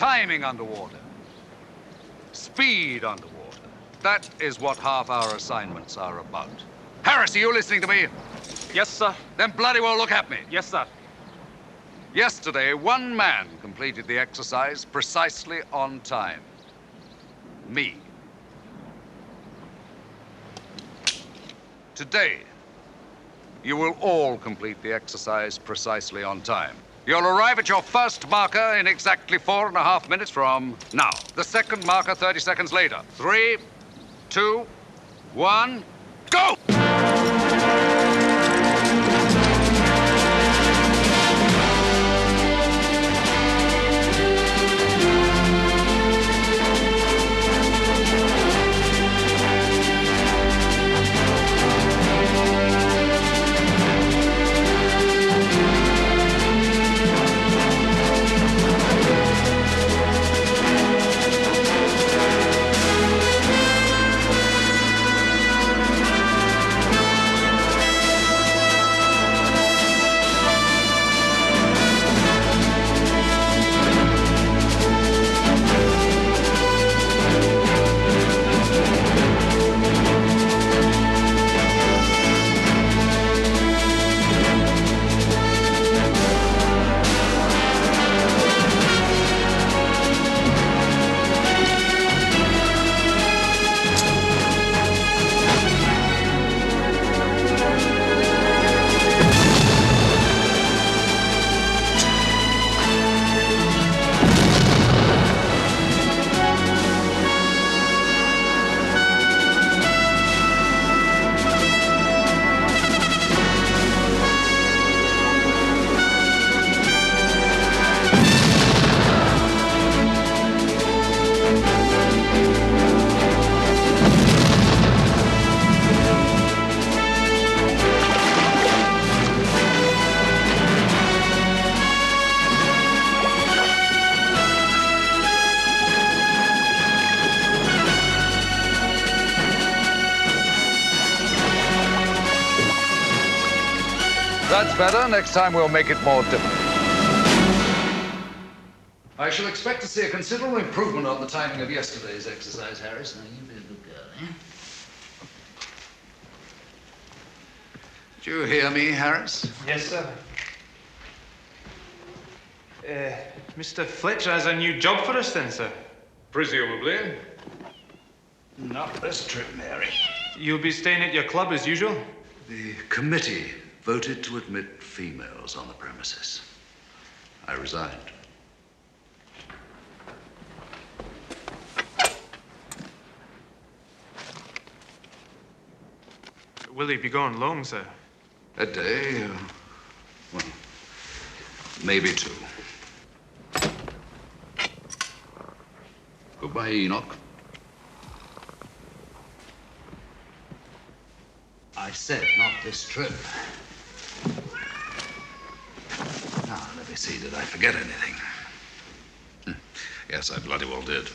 timing underwater, speed underwater. That is what half-hour assignments are about. Harris, are you listening to me? Yes, sir. Then bloody well look at me. Yes, sir. Yesterday, one man completed the exercise precisely on time. Me. Today, you will all complete the exercise precisely on time. You'll arrive at your first marker in exactly 4.5 minutes from now. The second marker 30 seconds later. 3, 2, 1, go! That's better. Next time we'll make it more difficult. I shall expect to see a considerable improvement on the timing of yesterday's exercise, Harris. Now, you be a good girl, eh? Did you hear me, Harris? Yes, sir. Mr. Fletcher has a new job for us then, sir? Presumably. Not this trip, Mary. You'll be staying at your club as usual? The committee voted to admit females on the premises. I resigned. Will he be going long, sir? A day, well, maybe 2. Goodbye, Enoch. I said not this trip. Now, let me see, did I forget anything? Yes, I bloody well did.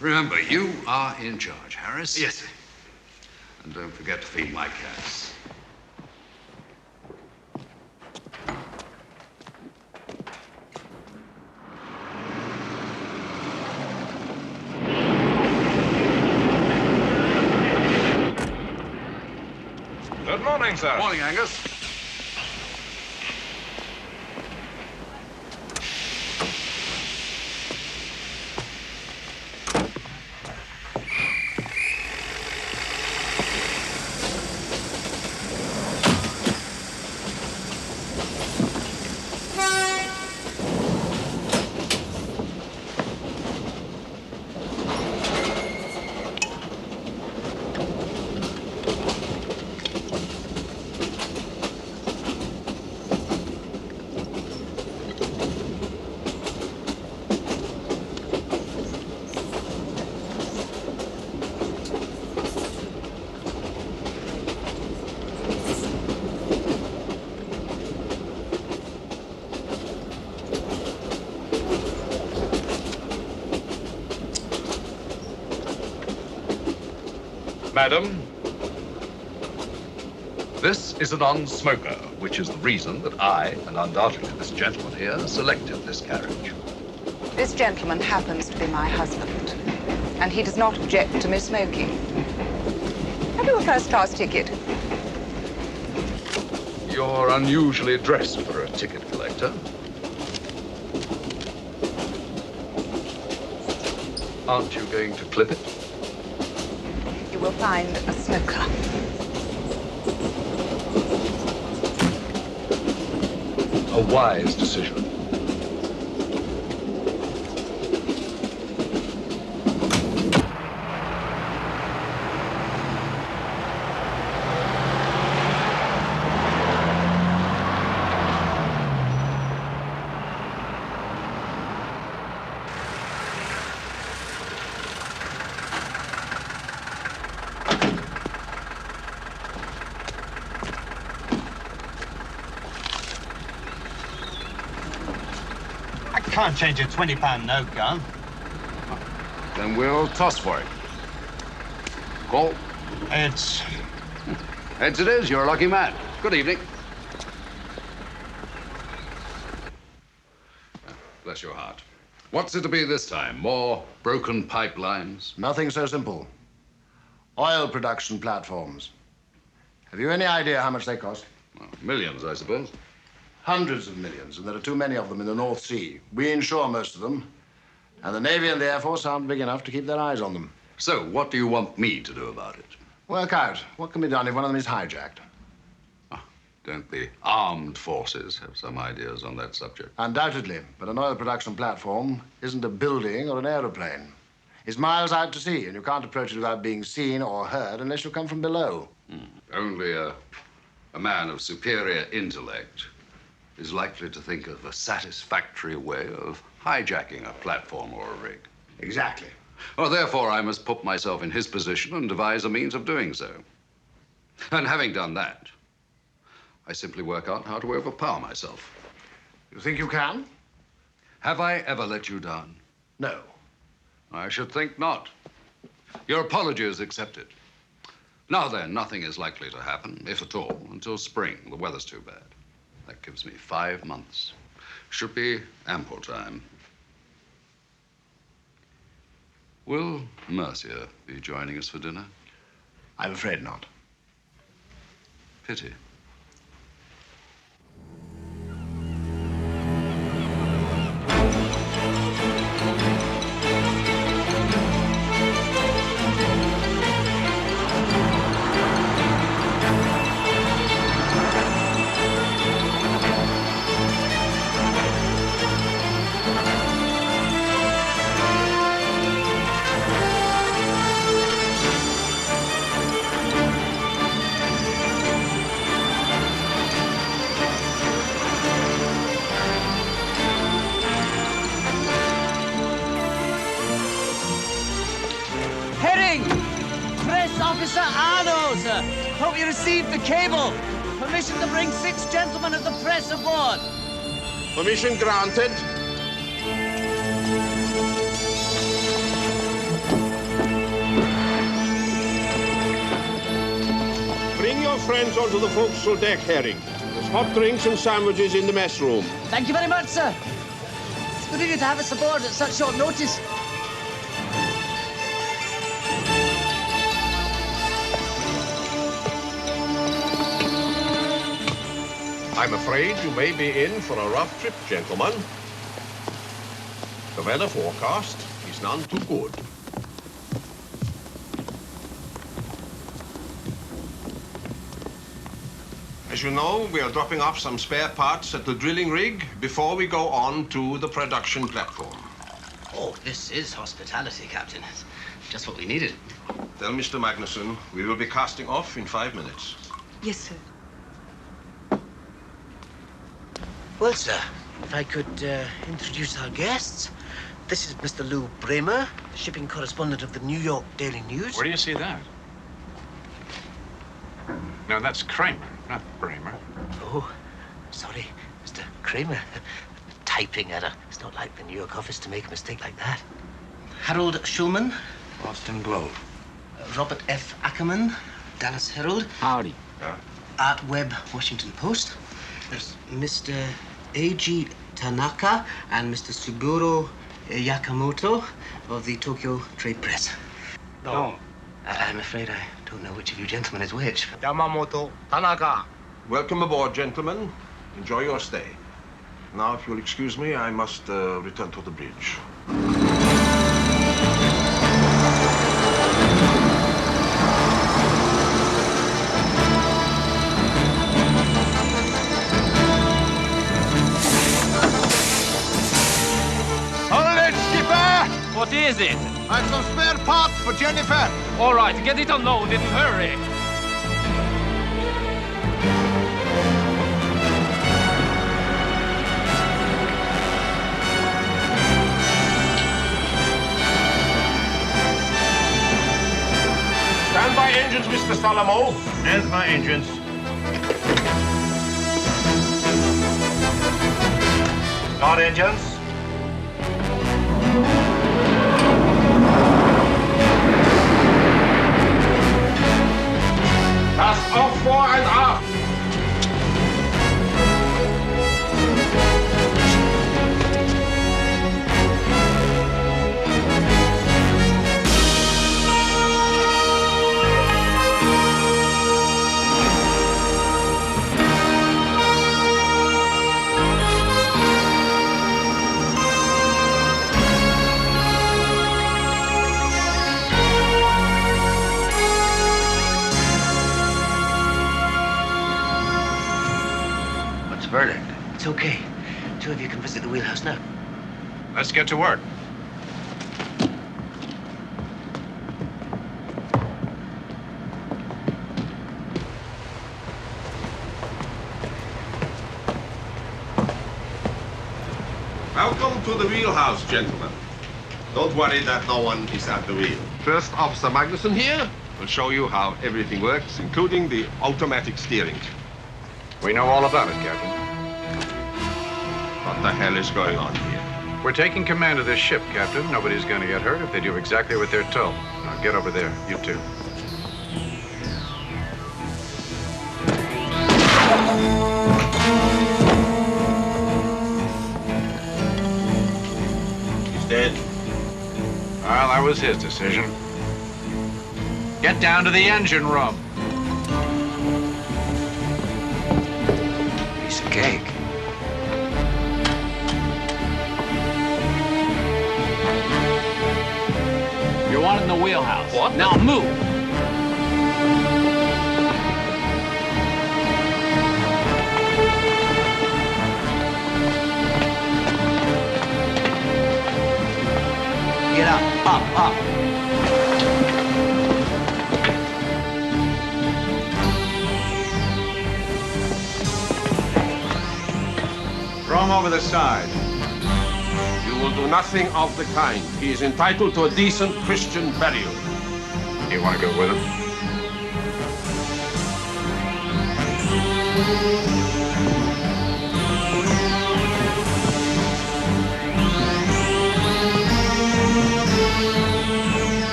Remember, you are in charge, Harris. Yes, sir. And don't forget to feed my cats. Good morning, sir. Morning, Angus. Madam, This is a non-smoker, which is the reason that I, and undoubtedly this gentleman here, selected this carriage. This gentleman happens to be my husband, and he does not object to me smoking. Have you a first-class ticket? You're unusually dressed for a ticket collector. Aren't you going to clip it? You will find a smoker. A wise decision. Can't change a £20 note, gun. Then we'll toss for it. Call. Heads. Heads it is. You're a lucky man. Good evening. Bless your heart. What's it to be this time? More broken pipelines? Nothing so simple. Oil production platforms. Have you any idea how much they cost? Well, millions, I suppose. Hundreds of millions, and there are too many of them in the North Sea. We insure most of them, and the Navy and the Air Force aren't big enough to keep their eyes on them. So, what do you want me to do about it? Work out what can be done if one of them is hijacked. Don't the armed forces have some ideas on that subject? Undoubtedly, but an oil production platform isn't a building or an aeroplane. It's miles out to sea, and you can't approach it without being seen or heard unless you come from below. Only a man of superior intellect is likely to think of a satisfactory way of hijacking a platform or a rig. Exactly. Well, therefore, I must put myself in his position and devise a means of doing so. And having done that, I simply work out how to overpower myself. You think you can? Have I ever let you down? No. I should think not. Your apology is accepted. Now then, nothing is likely to happen, if at all, until spring. The weather's too bad. That gives me 5 months. Should be ample time. Will Mercia be joining us for dinner? I'm afraid not. Pity. Officer Arno, sir. Hope you received the cable. Permission to bring 6 gentlemen of the press aboard. Permission granted. Bring your friends onto the forecastle deck, Herring. There's hot drinks and sandwiches in the mess room. Thank you very much, sir. It's good of you to have us aboard at such short notice. I'm afraid you may be in for a rough trip, gentlemen. The weather forecast is none too good. As you know, we are dropping off some spare parts at the drilling rig before we go on to the production platform. Oh, this is hospitality, Captain. It's just what we needed. Tell Mr. Magnuson we will be casting off in 5 minutes. Yes, sir. Well, sir, if I could introduce our guests. This is Mr. Lou Bramer, shipping correspondent of the New York Daily News. Where do you see that? No, that's Kramer, not Bramer. Oh, sorry, Mr. Kramer. Typing error. It's not like the New York office to make a mistake like that. Harold Schulman. Boston Globe. Robert F. Ackerman, Dallas Herald. Howdy. Art Web Washington Post. There's Mr. A.G. Tanaka and Mr. Suguro Yakamoto of the Tokyo Trade Press. No. I'm afraid I don't know which of you gentlemen is which. Yamamoto Tanaka. Welcome aboard, gentlemen. Enjoy your stay. Now, if you'll excuse me, I must return to the bridge. Hold it, skipper! What is it? I've some spare parts for Jennifer. All right, get it unloaded and hurry. Stand by engines, Mr. Salamo. Stand by engines. Start engines. Cast off fore and aft. Verdict. It's okay. Two of you can visit the wheelhouse now. Let's get to work. Welcome to the wheelhouse, gentlemen. Don't worry that no one is at the wheel. First Officer Magnuson here will show you how everything works, including the automatic steering. We know all about it, Captain. What the hell is going on here? We're taking command of this ship, Captain. Nobody's going to get hurt if they do exactly what they're told. Now get over there, you two. He's dead. Well, that was his decision. Get down to the engine room. Piece of cake. You're wanted in the wheelhouse. What? Now move. Get up. Throw him over the side. You will do nothing of the kind. He is entitled to a decent Christian burial. You want to go with him?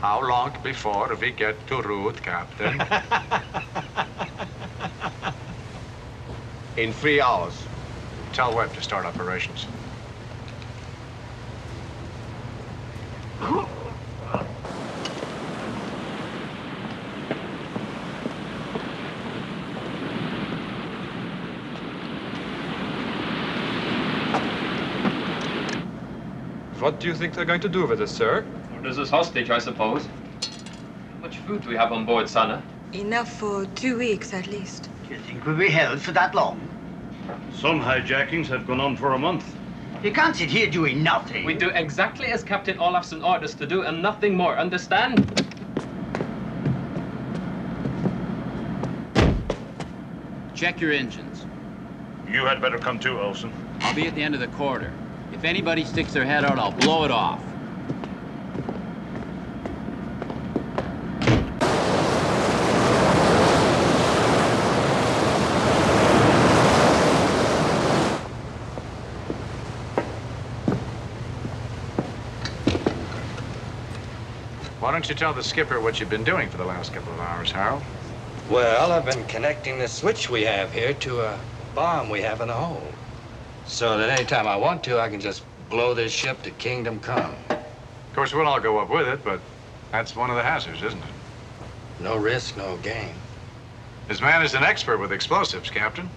How long before we get to route, Captain? In 3 hours. Tell Webb to start operations. What do you think they're going to do with us, sir? This is hostage, I suppose. How much food do we have on board, Sana? Enough for 2 weeks, at least. Do you think we'll be held for that long? Some hijackings have gone on for a month. You can't sit here doing nothing. We do exactly as Captain Olafsson orders to do and nothing more, understand? Check your engines. You had better come too, Olsen. I'll be at the end of the corridor. If anybody sticks their head out, I'll blow it off. Why don't you tell the skipper what you've been doing for the last couple of hours, Harold? Well, I've been connecting the switch we have here to a bomb we have in the hold. So that anytime I want to, I can just blow this ship to kingdom come. Of course, we'll all go up with it, but that's one of the hazards, isn't it? No risk, no gain. This man is an expert with explosives, Captain.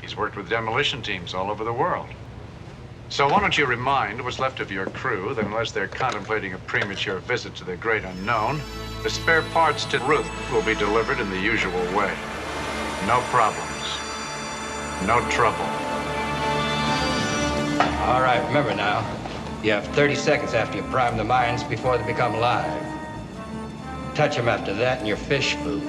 He's worked with demolition teams all over the world. So why don't you remind what's left of your crew that unless they're contemplating a premature visit to the great unknown, the spare parts to Ruth will be delivered in the usual way. No problems. No trouble. All right, remember now, you have 30 seconds after you prime the mines before they become live. Touch them after that and you're fish food.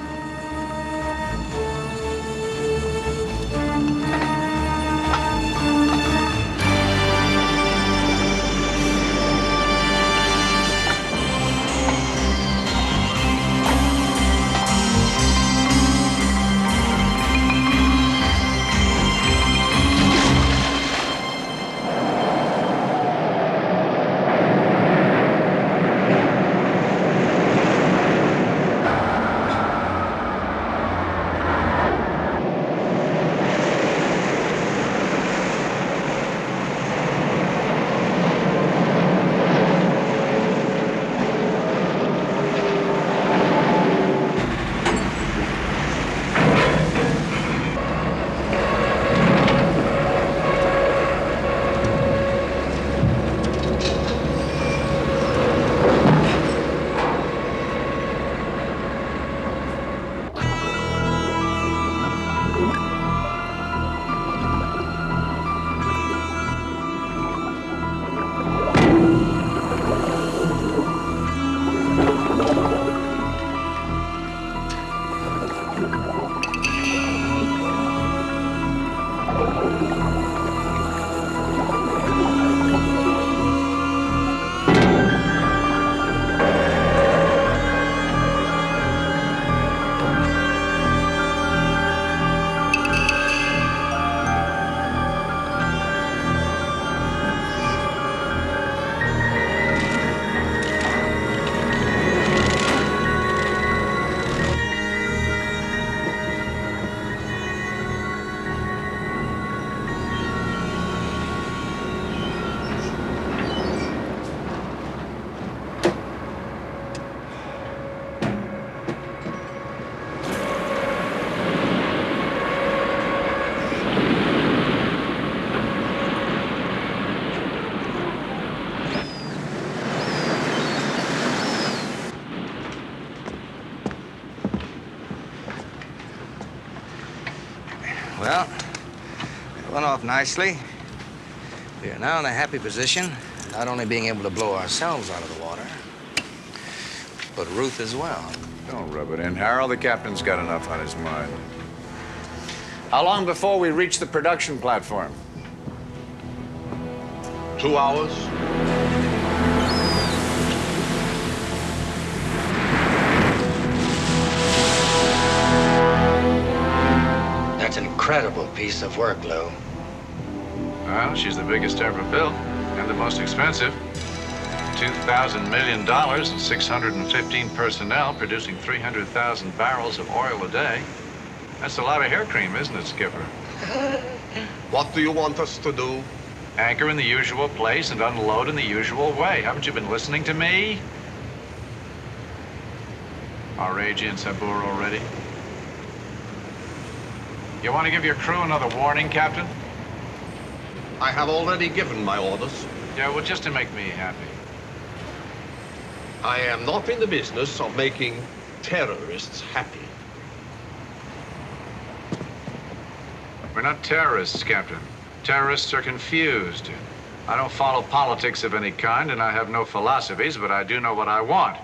Well, it went off nicely. We are now in a happy position, not only being able to blow ourselves out of the water, but Ruth as well. Don't rub it in, Harold. The captain's got enough on his mind. How long before we reach the production platform? 2 hours. That's an incredible piece of work, Lou. Well, she's the biggest ever built and the most expensive. $2,000 million and 615 personnel producing 300,000 barrels of oil a day. That's a lot of hair cream, isn't it, Skipper? What do you want us to do? Anchor in the usual place and unload in the usual way. Haven't you been listening to me? Are Reggie and Sabur already? You want to give your crew another warning, Captain? I have already given my orders. Yeah, well, just to make me happy. I am not in the business of making terrorists happy. We're not terrorists, Captain. Terrorists are confused. I don't follow politics of any kind, and I have no philosophies, but I do know what I want.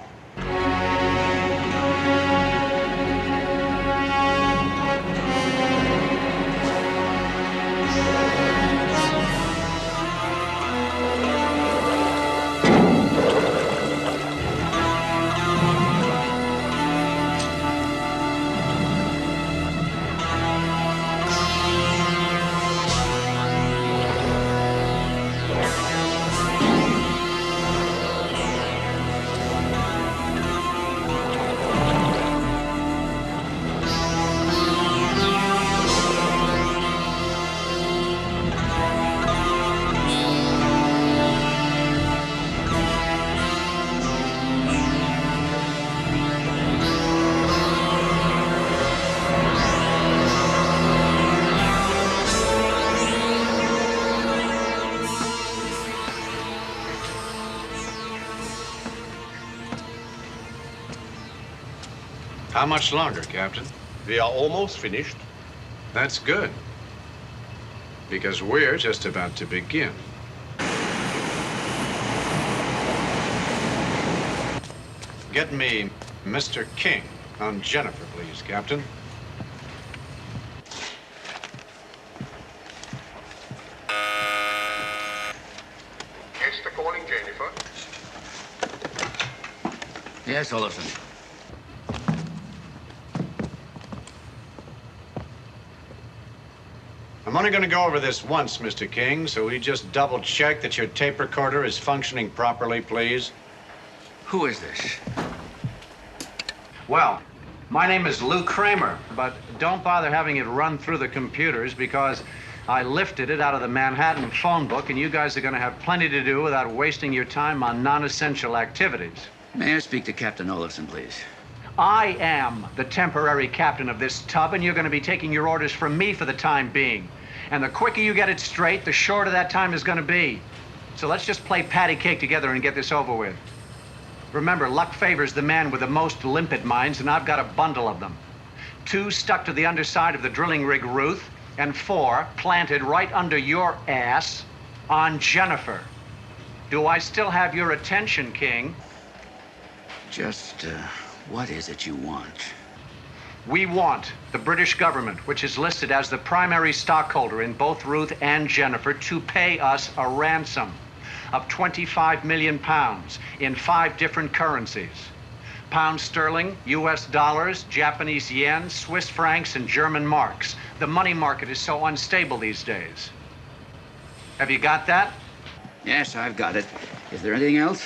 How much longer, Captain? We are almost finished. That's good. Because we're just about to begin. Get me Mr. King on Jennifer, please, Captain. Esther calling Jennifer. Yes, Olafson. I'm only going to go over this once, Mr. King, so we just double-check that your tape recorder is functioning properly, please. Who is this? Well, my name is Lou Kramer, but don't bother having it run through the computers because I lifted it out of the Manhattan phone book, and you guys are going to have plenty to do without wasting your time on non-essential activities. May I speak to Captain Olafson, please? I am the temporary captain of this tub, and you're going to be taking your orders from me for the time being. And the quicker you get it straight, the shorter that time is going to be. So let's just play patty cake together and get this over with. Remember, luck favors the man with the most limpet mines, and I've got a bundle of them. 2 stuck to the underside of the drilling rig Ruth, and 4 planted right under your ass on Jennifer. Do I still have your attention, King? Just, what is it you want? We want the British government, which is listed as the primary stockholder in both Ruth and Jennifer, to pay us a ransom of 25 million pounds in 5 different currencies. Pound sterling, US dollars, Japanese yen, Swiss francs, and German marks. The money market is so unstable these days. Have you got that? Yes, I've got it. Is there anything else?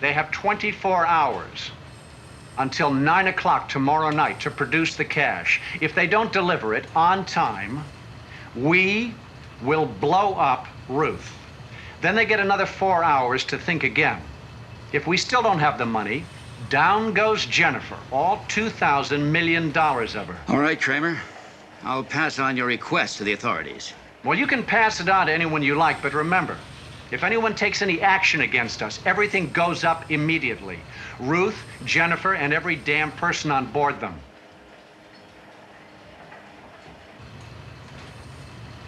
They have 24 hours until 9 o'clock tomorrow night to produce the cash. If they don't deliver it on time, we will blow up Ruth. Then they get another 4 hours to think again. If we still don't have the money, down goes Jennifer, all $2,000 million of her. All right, Kramer. I'll pass on your request to the authorities. Well, you can pass it on to anyone you like, but remember, if anyone takes any action against us, everything goes up immediately. Ruth, Jennifer, and every damn person on board them.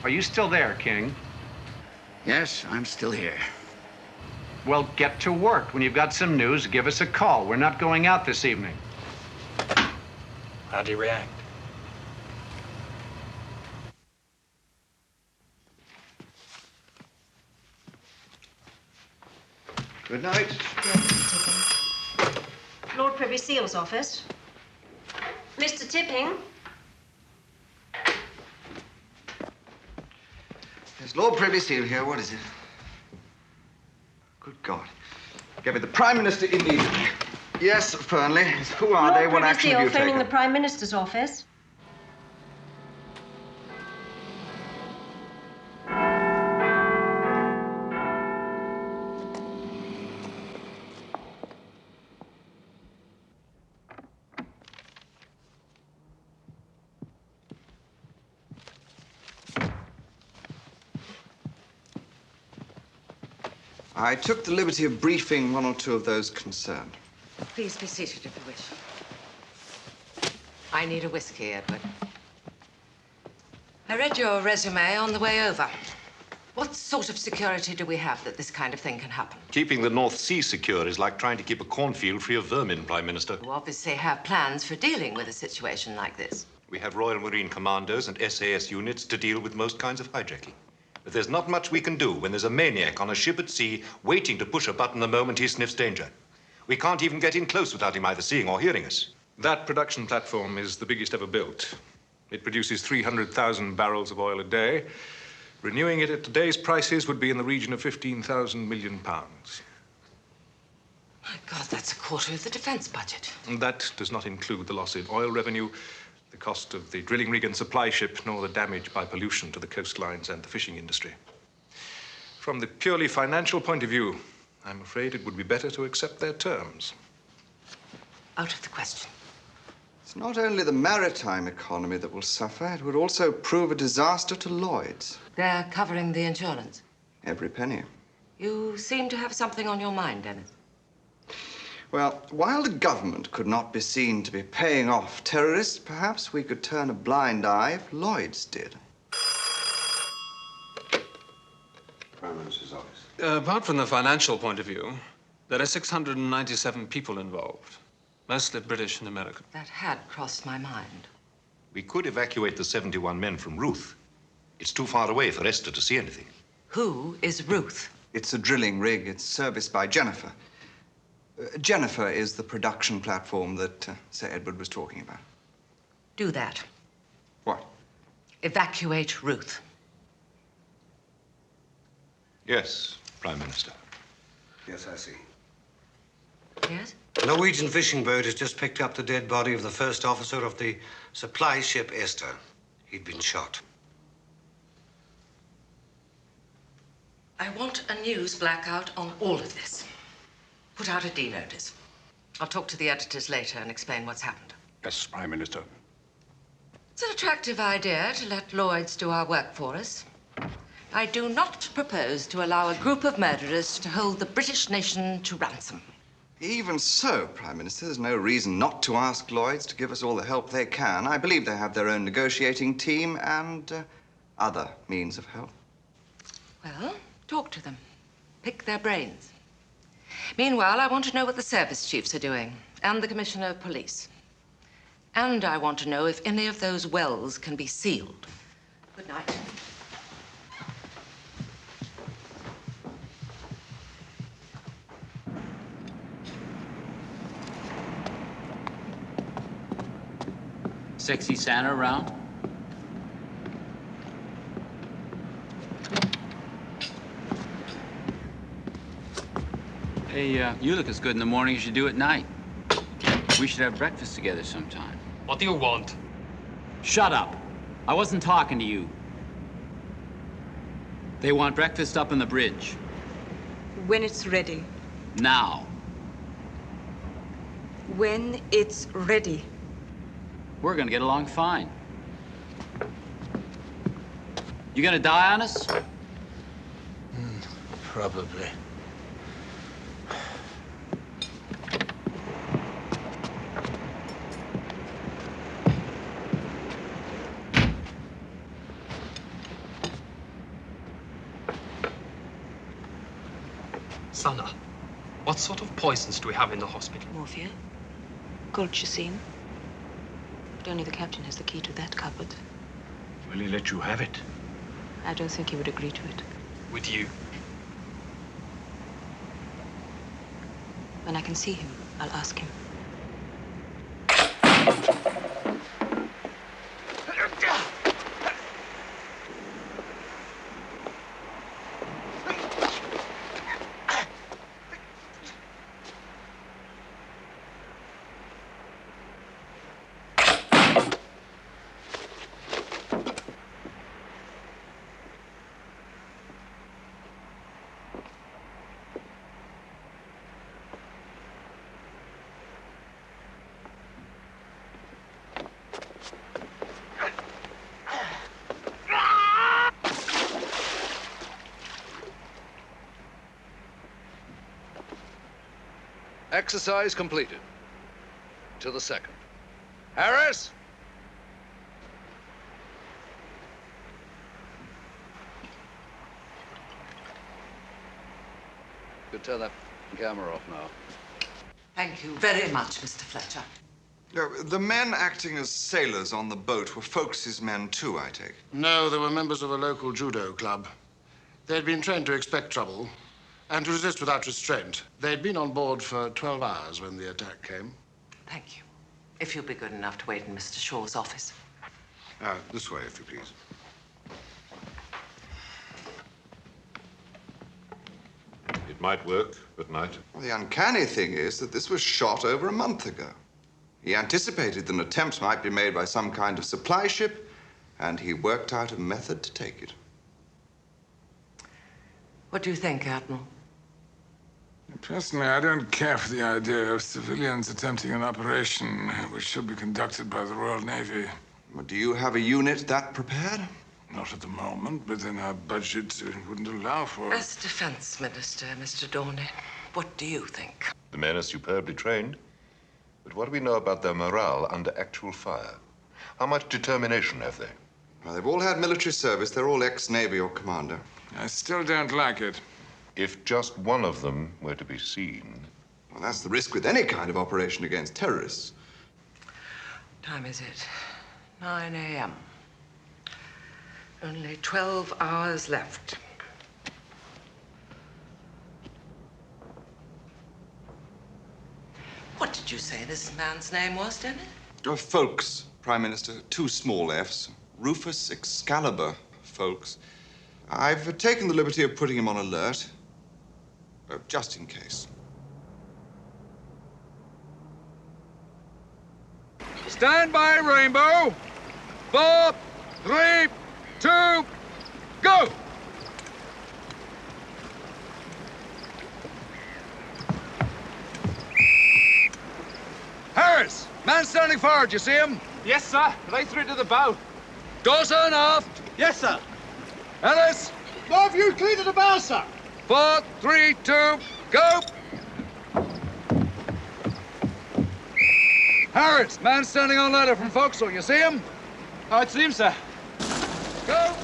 Are you still there, King? Yes, I'm still here. Well, get to work. When you've got some news, give us a call. We're not going out this evening. How'd he react? Good night. Lord Privy Seal's office. Mr. Tipping. There's Lord Privy Seal here. What is it? Good God. Get me the Prime Minister immediately. Yes, Fernley. Who are they? What action have you taken? Lord Privy Seal phoning the Prime Minister's office. I took the liberty of briefing 1 or 2 of those concerned. Please be seated if you wish. I need a whiskey, Edward. I read your resume on the way over. What sort of security do we have that this kind of thing can happen? Keeping the North Sea secure is like trying to keep a cornfield free of vermin, Prime Minister. You obviously have plans for dealing with a situation like this. We have Royal Marine commandos and SAS units to deal with most kinds of hijacking. But there's not much we can do when there's a maniac on a ship at sea waiting to push a button the moment he sniffs danger. We can't even get in close without him either seeing or hearing us. That production platform is the biggest ever built. It produces 300,000 barrels of oil a day. Renewing it at today's prices would be in the region of 15,000 million pounds. My God, that's a quarter of the defense budget. And that does not include the loss in oil revenue, the cost of the drilling rig and supply ship, nor the damage by pollution to the coastlines and the fishing industry. From the purely financial point of view, I'm afraid it would be better to accept their terms. Out of the question. It's not only the maritime economy that will suffer, it would also prove a disaster to Lloyd's. They're covering the insurance. Every penny. You seem to have something on your mind, Dennis. Well, while the government could not be seen to be paying off terrorists, perhaps we could turn a blind eye if Lloyd's did. Prime Minister's office. Apart from the financial point of view, there are 697 people involved, mostly British and American. That had crossed my mind. We could evacuate the 71 men from Ruth. It's too far away for Esther to see anything. Who is Ruth? It's a drilling rig. It's serviced by Jennifer. Jennifer is the production platform that Sir Edward was talking about. Do that. What? Evacuate Ruth. Yes, Prime Minister. Yes, I see. Yes? A Norwegian fishing boat has just picked up the dead body of the first officer of the supply ship Esther. He'd been shot. I want a news blackout on all of this. Put out a D notice. I'll talk to the editors later and explain what's happened. Yes, Prime Minister. It's an attractive idea to let Lloyds do our work for us. I do not propose to allow a group of murderers to hold the British nation to ransom. Even so, Prime Minister, there's no reason not to ask Lloyd's to give us all the help they can. I believe they have their own negotiating team and other means of help. Well, talk to them. Pick their brains. Meanwhile, I want to know what the service chiefs are doing, and the Commissioner of Police. And I want to know if any of those wells can be sealed. Good night. Sexy Santa around? Hey, you look as good in the morning as you do at night. We should have breakfast together sometime. What do you want? Shut up. I wasn't talking to you. They want breakfast up on the bridge. When it's ready. Now. When it's ready. We're gonna get along fine. You gonna die on us? Probably. Sana, what sort of poisons do we have in the hospital? Morphia, colchicine. But only the captain has the key to that cupboard. Will he let you have it? I don't think he would agree to it. With you? When I can see him, I'll ask him. Exercise completed. To the second. Harris! Could turn that camera off now. Thank you very much, Mr. Fletcher. The men acting as sailors on the boat were Fflolks' men too, I take. No, they were members of a local judo club. They'd been trained to expect trouble and to resist without restraint. They'd been on board for 12 hours when the attack came. Thank you. If you'll be good enough to wait in Mr. Shaw's office. This way, if you please. It might work, but might. Well, the uncanny thing is that this was shot over a month ago. He anticipated that an attempt might be made by some kind of supply ship, and he worked out a method to take it. What do you think, Admiral? Personally, I don't care for the idea of civilians attempting an operation which should be conducted by the Royal Navy. Well, do you have a unit that prepared? Not at the moment, but then our budget wouldn't allow for it. As Defense Minister, Mr. Dorney, what do you think? The men are superbly trained. But what do we know about their morale under actual fire? How much determination have they? Well, they've all had military service. They're all ex-Navy or commander. I still don't like it. If just one of them were to be seen... Well, that's the risk with any kind of operation against terrorists. Time is it? 9 a.m. Only 12 hours left. What did you say this man's name was, Dennis? Fflolks, Prime Minister. 2 small Fs. Rufus Excalibur Fflolks. I've taken the liberty of putting him on alert. Just in case. Stand by, Rainbow. 4, 3, 2, go! Harris, man standing forward, you see him? Yes, sir. Right through to the bow. Dawson, aft. Yes, sir. Ellis. No view clear to the bow, sir. 4, 3, 2, go! Harris, man standing on ladder from forecastle, you see him? I see him, sir. Go!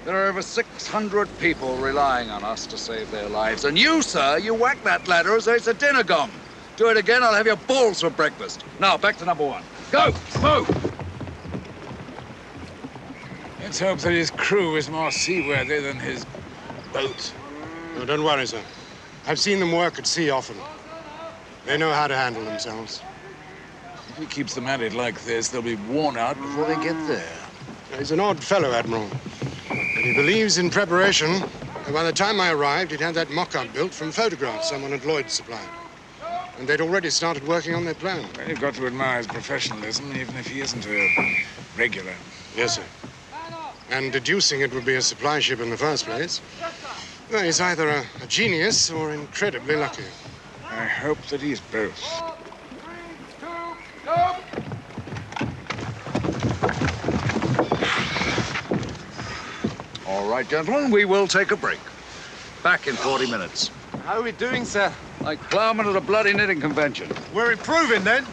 There are over 600 people relying on us to save their lives. And you, sir, you whack that ladder as though it's a dinner gong. Do it again, I'll have your balls for breakfast. Now, back to number 1. Go! Move! Let's hope that his crew is more seaworthy than his boat. No, don't worry, sir. I've seen them work at sea often. They know how to handle themselves. If he keeps them at it like this, they'll be worn out before they get there. He's an odd fellow, Admiral. But he believes in preparation. And by the time I arrived, he'd had that mock-up built from photographs someone at Lloyd's supplied. And they'd already started working on their plan. Well, you've got to admire his professionalism, even if he isn't a regular. Yes, sir. And deducing it would be a supply ship in the first place, well, he's either a genius or incredibly lucky. I hope that he's both. All right, gentlemen, we will take a break. Back in 40 minutes. How are we doing, sir? Like plowmen at a bloody knitting convention. We're improving, then.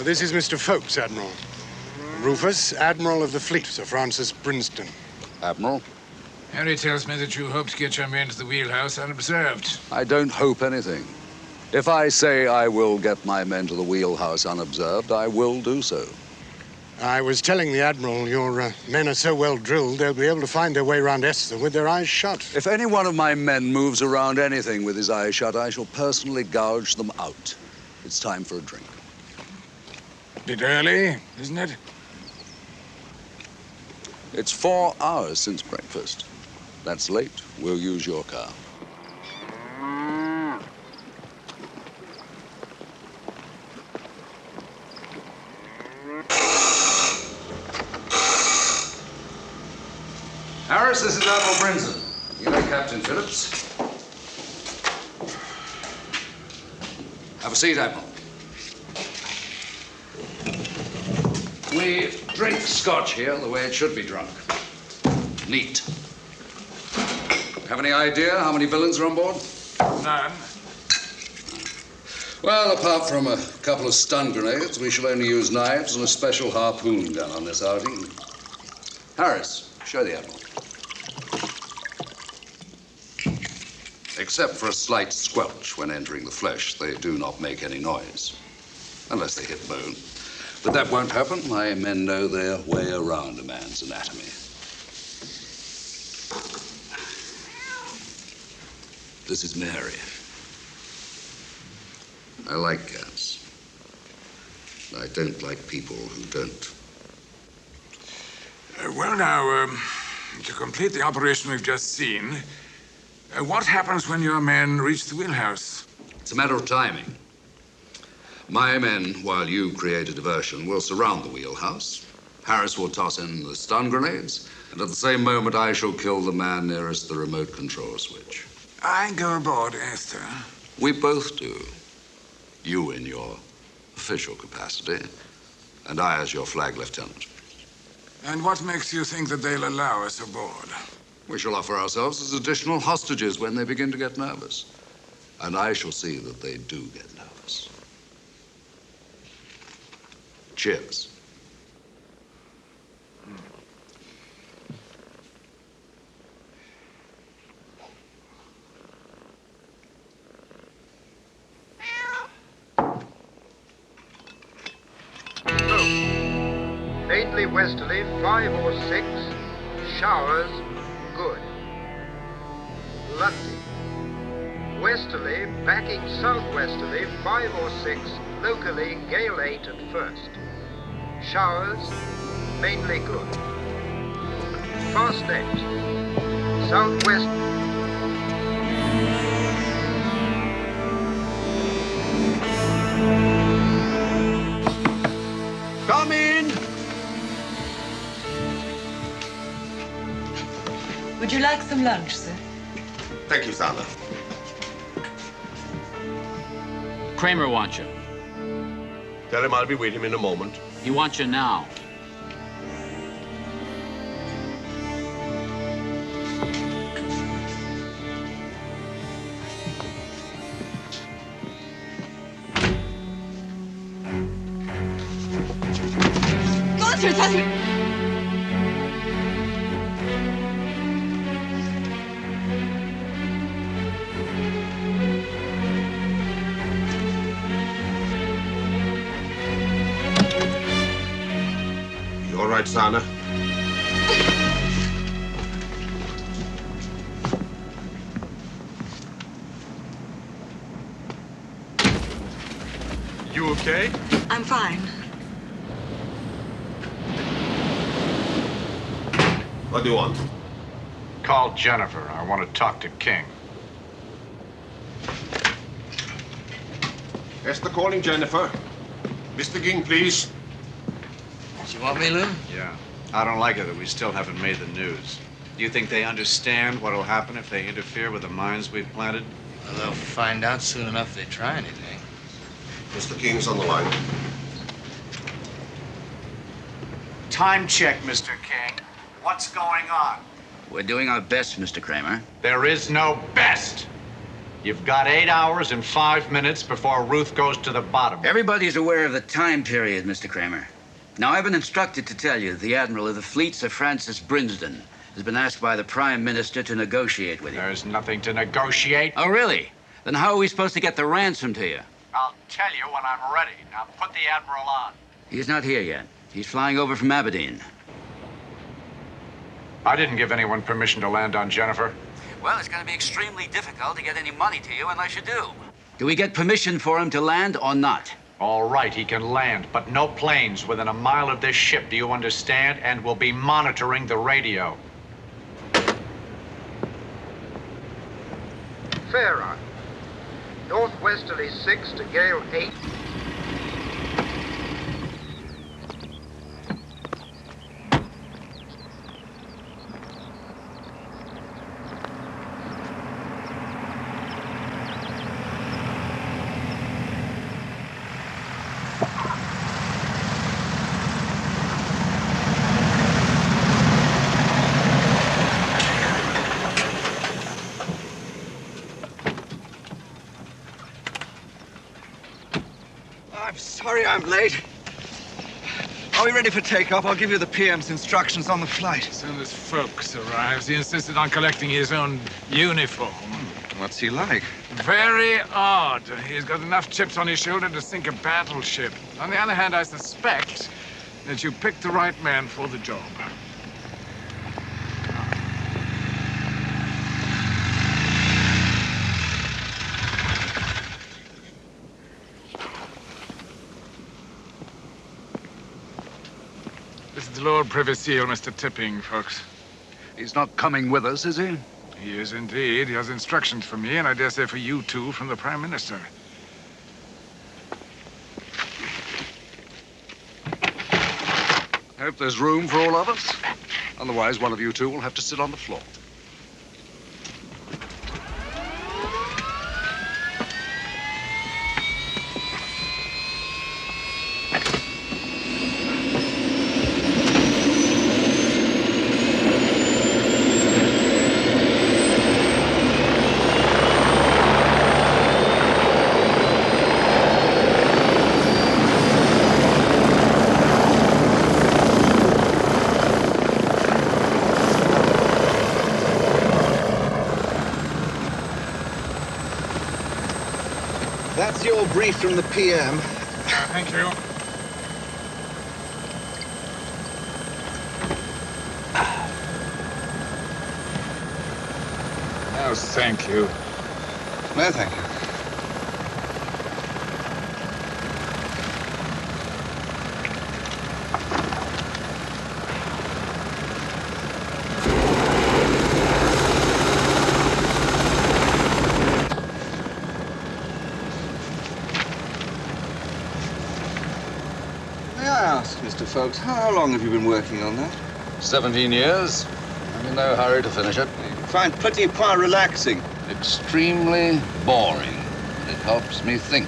This is Mr. Fflolks, Admiral. Rufus, Admiral of the Fleet, Sir Francis Princeton. Admiral? Harry tells me that you hope to get your men to the wheelhouse unobserved. I don't hope anything. If I say I will get my men to the wheelhouse unobserved, I will do so. I was telling the Admiral your men are so well drilled, they'll be able to find their way around Esther with their eyes shut. If any one of my men moves around anything with his eyes shut, I shall personally gouge them out. It's time for a drink. Bit early, isn't it? It's 4 hours since breakfast. That's late. We'll use your car. Harris, this is Admiral Brinson. You know Captain Phillips. Have a seat, Admiral. We drink scotch here the way it should be drunk. Neat. Have any idea how many villains are on board? None. Well, apart from a couple of stun grenades, we shall only use knives and a special harpoon gun on this outing. Harris, show the Admiral. Except for a slight squelch when entering the flesh, they do not make any noise. Unless they hit bone. But that won't happen. My men know their way around a man's anatomy. This is Mary. I like cats. I don't like people who don't. Well, now, to complete the operation we've just seen, what happens when your men reach the wheelhouse? It's a matter of timing. My men, while you create a diversion, will surround the wheelhouse. Harris will toss in the stun grenades, and at the same moment I shall kill the man nearest the remote control switch. I go aboard, Esther. We both do. You in your official capacity, and I as your flag lieutenant. And what makes you think that they'll allow us aboard? We shall offer ourselves as additional hostages when they begin to get nervous. And I shall see that they do get nervous. Cheers. Mainly westerly, 5 or 6. Showers, good. London. Westerly, backing southwesterly, 5 or 6. Locally, gale 8 at first. Showers, mainly good. Fast left. Southwest. Come in! Would you like some lunch, sir? Thank you, Sana. Kramer wants you. Tell him I'll be with him in a moment. He wants you now. You all right, Sana? You okay? I'm fine. What do you want? Call Jennifer. I want to talk to King. Esther calling Jennifer. Mr. King, please. You want me, Lou? Yeah. I don't like it that we still haven't made the news. Do you think they understand what'll happen if they interfere with the mines we've planted? Well, they'll find out soon enough if they try anything. Mr. King's on the line. Time check, Mr. King. What's going on? We're doing our best, Mr. Kramer. There is no best. You've got 8 hours and 5 minutes before Ruth goes to the bottom. Everybody's aware of the time period, Mr. Kramer. Now, I've been instructed to tell you the Admiral of the Fleet, Sir Francis Brinsden, has been asked by the Prime Minister to negotiate with you. There's nothing to negotiate. Oh, really? Then how are we supposed to get the ransom to you? I'll tell you when I'm ready. Now put the Admiral on. He's not here yet. He's flying over from Aberdeen. I didn't give anyone permission to land on Jennifer. Well, it's going to be extremely difficult to get any money to you unless you do. Do we get permission for him to land or not? All right, he can land, but no planes within a mile of this ship, do you understand? And we'll be monitoring the radio. Fair on. Northwesterly 6 to gale 8. I'm sorry I'm late. Are we ready for takeoff? I'll give you the PM's instructions on the flight. As soon as Fflolks arrives, he insisted on collecting his own uniform. What's he like? Very odd. He's got enough chips on his shoulder to sink a battleship. On the other hand, I suspect that you picked the right man for the job. This is Lord Privy Seal, Mr. Tipping, folks. He's not coming with us, is he? He is indeed. He has instructions for me, and I dare say for you too, from the Prime Minister. Hope there's room for all of us. Otherwise, one of you two will have to sit on the floor. That's your brief from the PM. Thank you. No, thank you. No, thank you. May I ask, Mr. Fflolks, how long have you been working on that? 17 years. I'm in no hurry to finish it. Find petit point relaxing. Extremely boring. But it helps me think,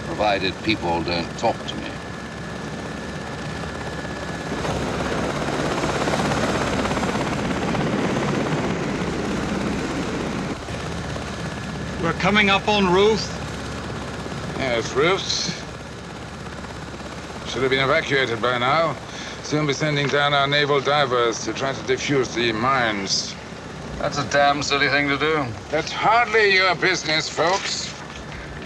provided people don't talk to me. We're coming up on Ruth. Yes, Ruth. Should have been evacuated by now. Soon be sending down our naval divers to try to defuse the mines. That's a damn silly thing to do. That's hardly your business, folks.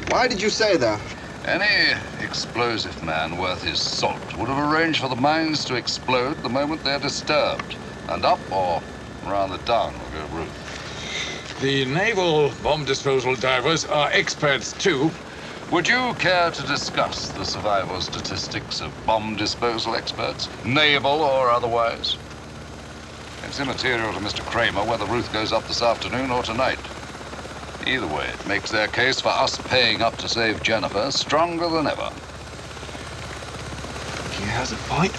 Why did you say that? Any explosive man worth his salt would have arranged for the mines to explode the moment they're disturbed. And up, or rather down, will go Ruth. The naval bomb disposal divers are experts, too. Would you care to discuss the survival statistics of bomb disposal experts, naval or otherwise? It's immaterial to Mr. Kramer whether Ruth goes up this afternoon or tonight. Either way, it makes their case for us paying up to save Jennifer stronger than ever. He has a point.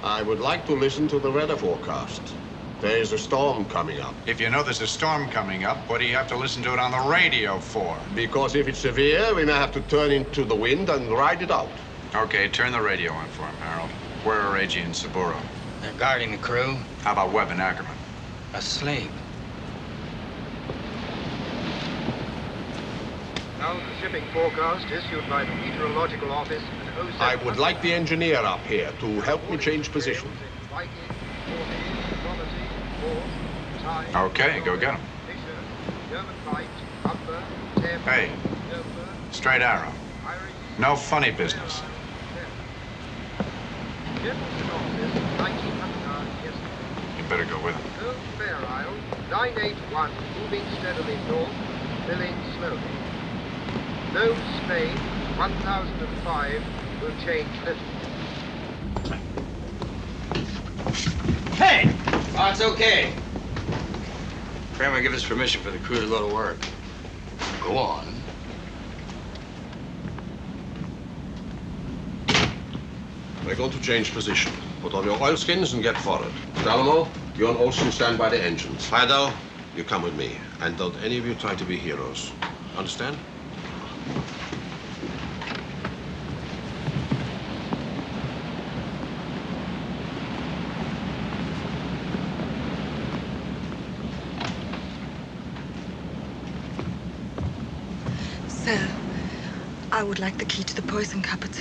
I would like to listen to the weather forecast. There is a storm coming up. If you know there's a storm coming up, what do you have to listen to it on the radio for? Because if it's severe, we may have to turn into the wind and ride it out. Okay, turn the radio on for him, Harold. Where are Reggie and Saburo? They're guarding the crew. How about Webb and Ackerman? Asleep. Now the shipping forecast issued by the Meteorological Office at 07. I would like the engineer up here to help me change position. Okay, go get him. Hey, straight arrow. No funny business. You better go with him. Fair Isle, 981, moving steadily north, filling slowly. Nose Spain, 1005, will change little. Hey! Oh, it's okay. Kramer give us permission for the crew to go to work. Go on. We're going to change position. Put on your oilskins and get forward. Dalamo, you and Olsen stand by the engines. Heidel, you come with me. And don't any of you try to be heroes. Understand? Sir, I would like the key to the poison cupboard.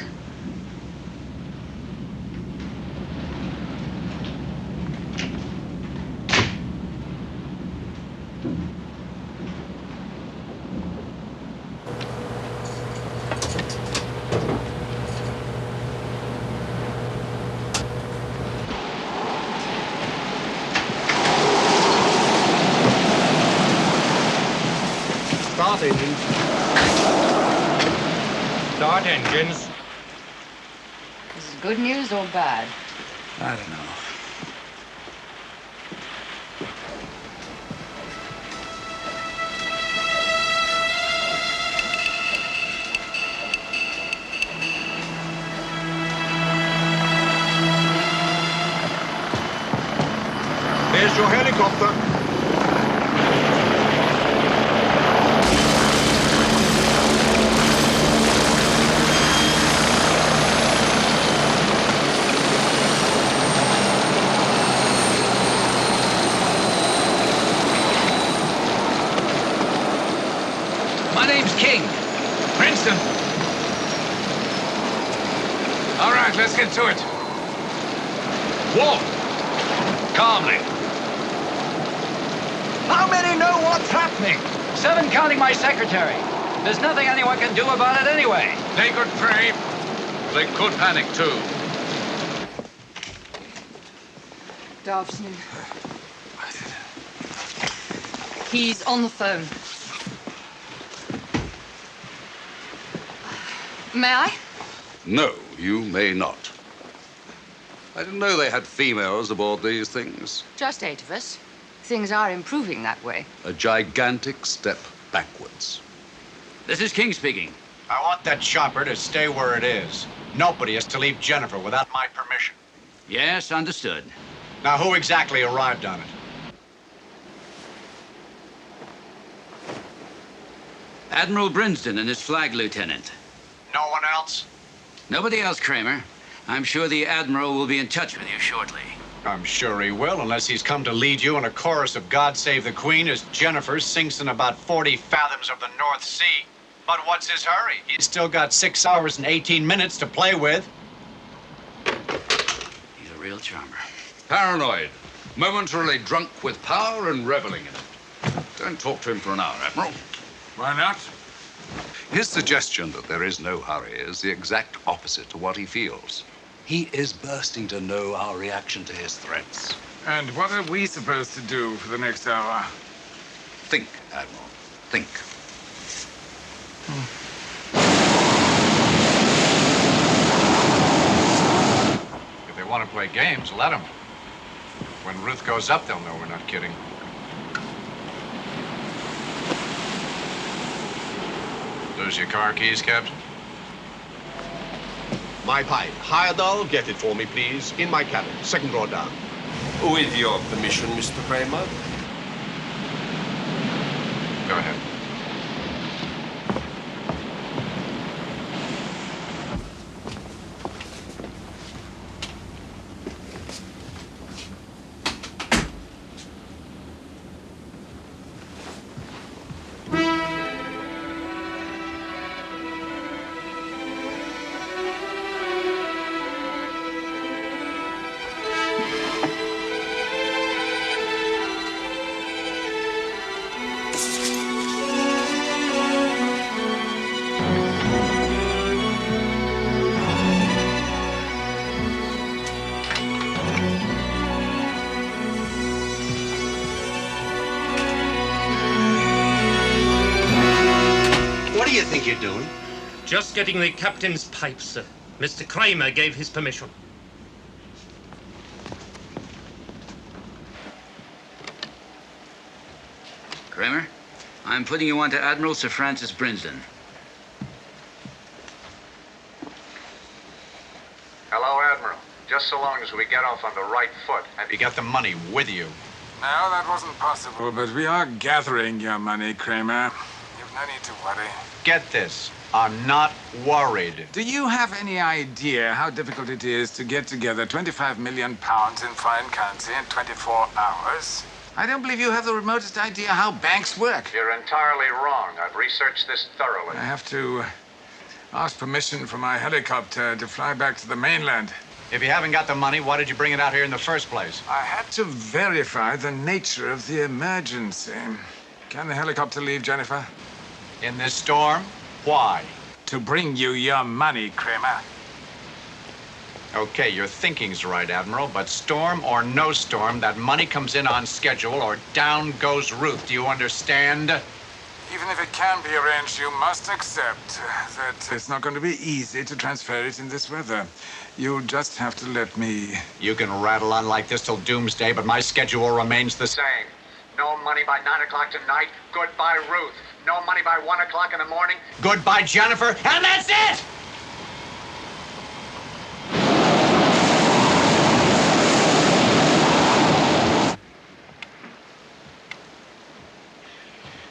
Start engines. Start engines. This is good news or bad? I don't know. There's your helicopter. My name's King. Princeton. All right, let's get to it. Walk. Calmly. How many know what's happening? 7 counting my secretary. There's nothing anyone can do about it anyway. They could pray. They could panic too. Dobson. He's on the phone. May I? No, you may not. I didn't know they had females aboard these things. Just 8 of us. Things are improving that way. A gigantic step backwards. This is King speaking. I want that chopper to stay where it is. Nobody is to leave Jennifer without my permission. Yes, understood. Now, who exactly arrived on it? Admiral Brinsden and his flag lieutenant. No one else? Nobody else, Kramer. I'm sure the Admiral will be in touch with you shortly. I'm sure he will, unless he's come to lead you in a chorus of God Save the Queen as Jennifer sinks in about 40 fathoms of the North Sea. But what's his hurry? He's still got 6 hours and 18 minutes to play with. He's a real charmer. Paranoid. Momentarily drunk with power and reveling in it. Don't talk to him for an hour, Admiral. Why not? His suggestion that there is no hurry is the exact opposite to what he feels. He is bursting to know our reaction to his threats. And what are we supposed to do for the next hour? Think, Admiral. Think. If they want to play games, let them. When Ruth goes up, they'll know we're not kidding. Lose your car keys, Captain? My pipe. Heyerdahl, get it for me, please. In my cabin. Second row down. With your permission, Mr. Kramer. Go ahead. What do you think you're doing? Just getting the captain's pipe, sir. Mr. Kramer gave his permission. Kramer, I'm putting you on to Admiral Sir Francis Brinsden. Hello, Admiral. Just so long as we get off on the right foot. Have you got the money with you? No, that wasn't possible, but we are gathering your money, Kramer. You've no need to worry. Get this. I'm not worried. Do you have any idea how difficult it is to get together 25 million pounds in foreign currency in 24 hours? I don't believe you have the remotest idea how banks work. You're entirely wrong. I've researched this thoroughly. I have to ask permission for my helicopter to fly back to the mainland. If you haven't got the money, why did you bring it out here in the first place? I had to verify the nature of the emergency. Can the helicopter leave, Jennifer? In this storm? Why? To bring you your money, Kramer. Okay, your thinking's right, Admiral, but storm or no storm, that money comes in on schedule or down goes Ruth. Do you understand? Even if it can be arranged, you must accept that it's not going to be easy to transfer it in this weather. You'll just have to let me... You can rattle on like this till doomsday, but my schedule remains the same. No money by 9 o'clock tonight. Goodbye, Ruth. No money by 1 o'clock in the morning. Goodbye, Jennifer. And that's it!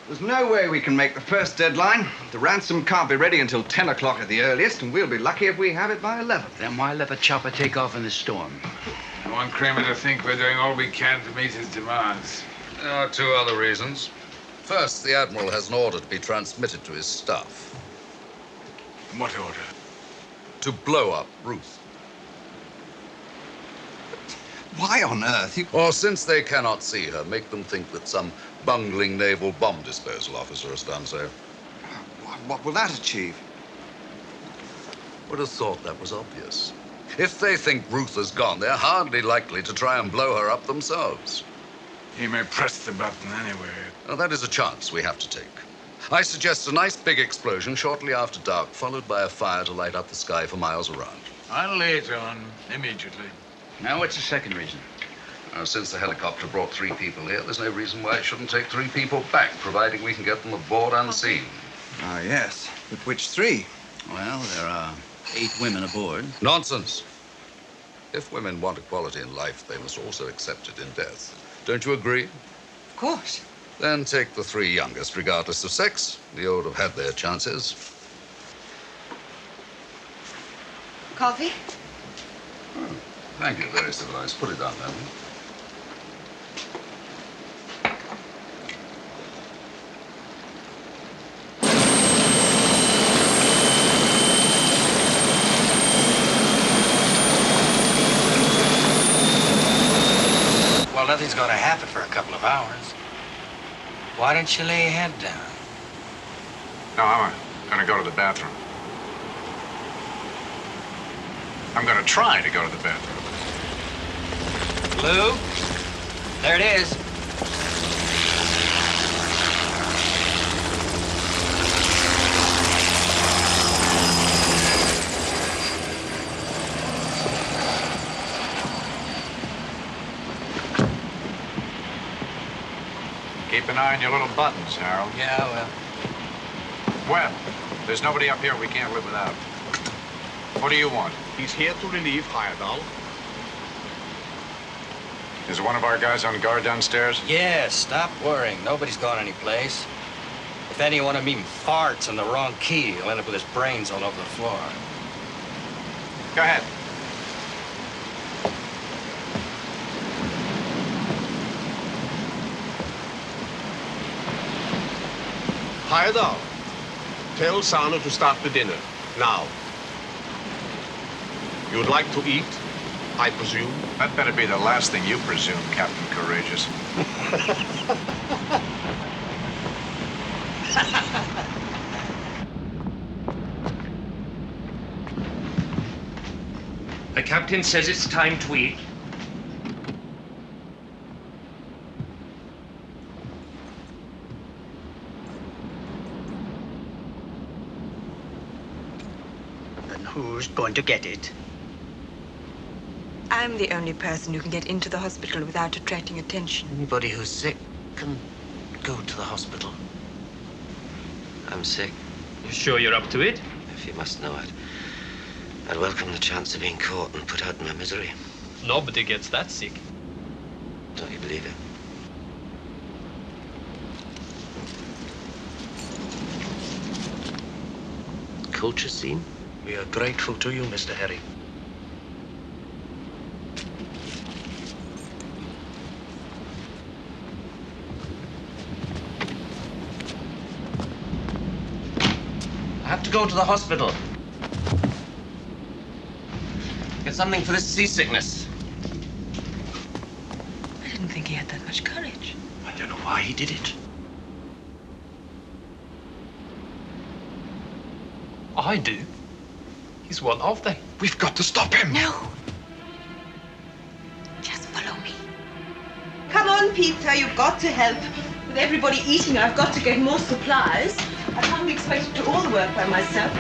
There's no way we can make the first deadline. The ransom can't be ready until 10 o'clock at the earliest, and we'll be lucky if we have it by 11. Then why let the chopper take off in the storm? I want Kramer to think we're doing all we can to meet his demands. There are two other reasons. First, the Admiral has an order to be transmitted to his staff. What order? To blow up Ruth. Why on earth? Or since they cannot see her, make them think that some bungling naval bomb disposal officer has done so. What will that achieve? Would have thought that was obvious. If they think Ruth is gone, they're hardly likely to try and blow her up themselves. He may press the button anyway. Now, that is a chance we have to take. I suggest a nice big explosion shortly after dark, followed by a fire to light up the sky for miles around. I'll lay it on immediately. Now, what's the second reason? Since the helicopter brought 3 people here, there's no reason why it shouldn't take 3 people back, providing we can get them aboard unseen. Ah, yes. But which 3? Well, there are 8 women aboard. Nonsense. If women want equality in life, they must also accept it in death. Don't you agree? Of course. Then take the 3 youngest, regardless of sex. The old have had their chances. Coffee? Oh, thank you. Very civilized. Put it down then. Well, nothing's going to happen for a couple of hours. Why don't you lay your head down? No, I'm gonna go to the bathroom. I'm gonna try to go to the bathroom. Lou? There it is. Keep an eye on your little buttons, Harold. Yeah, well. Webb, there's nobody up here we can't live without. What do you want? He's here to relieve Heyerdahl. Is one of our guys on guard downstairs? Yeah, stop worrying. Nobody's gone anyplace. If any one of them farts on the wrong key, he'll end up with his brains all over the floor. Go ahead. Heyerdahl, tell Sana to start the dinner. Now. You'd like to eat, I presume? That better be the last thing you presume, Captain Courageous. The captain says it's time to eat. Then who's going to get it? I'm the only person who can get into the hospital without attracting attention. Anybody who's sick can go to the hospital. I'm sick. You sure you're up to it? If you must know it, I'd welcome the chance of being caught and put out in my misery. Nobody gets that sick. Don't you believe it? Culture scene? We are grateful to you, Mr. Harry. I have to go to the hospital. Get something for this seasickness. I didn't think he had that much courage. I don't know why he did it. I do. He's one of them. We've got to stop him. No. Just follow me. Come on, Peter, you've got to help. With everybody eating, I've got to get more supplies. I can't be expected to do all the work by myself.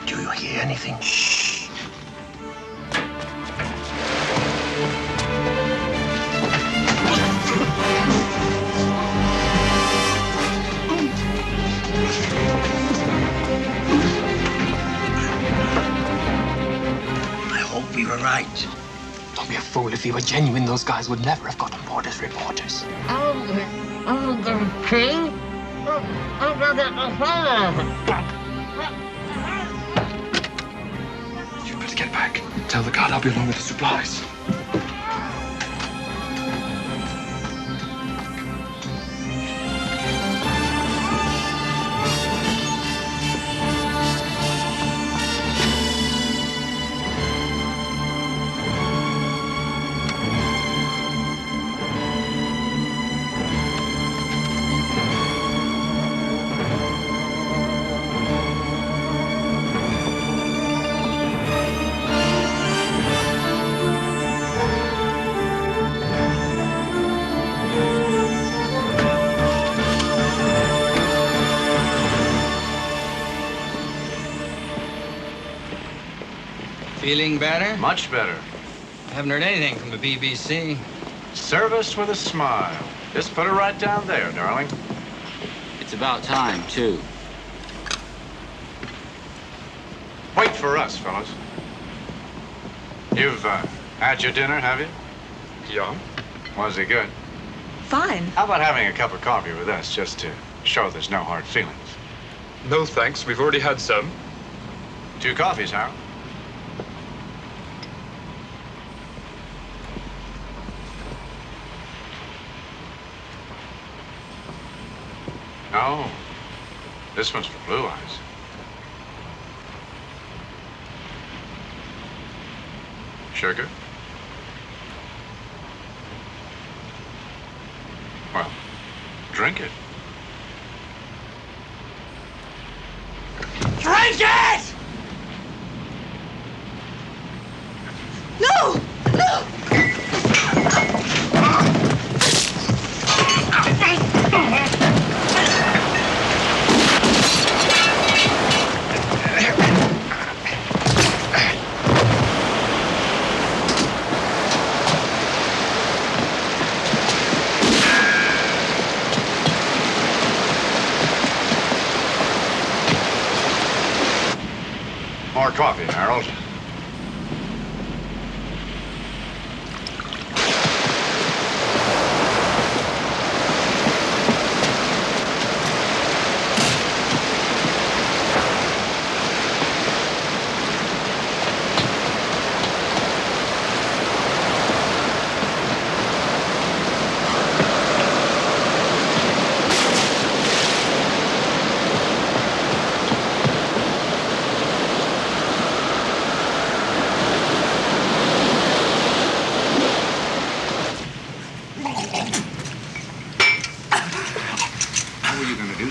Do you hear anything? Shh. I hope we were right. Don't be a fool. If he were genuine, those guys would never have got on board as reporters. I'm the king. I'm gonna get the fire. You better get back. Tell the guard I'll be along with the supplies. Feeling better? Much better. I haven't heard anything from the BBC. Service with a smile. Just put her right down there, darling. It's about time, too. Wait for us, fellas. You've had your dinner, have you? Yeah. Was it good? Fine. How about having a cup of coffee with us, just to show there's no hard feelings? No, thanks. We've already had some. 2 coffees, Harold. No. This one's for Blue Eyes. Sugar? Well, drink it. Drink it! No! No! More coffee, Harold.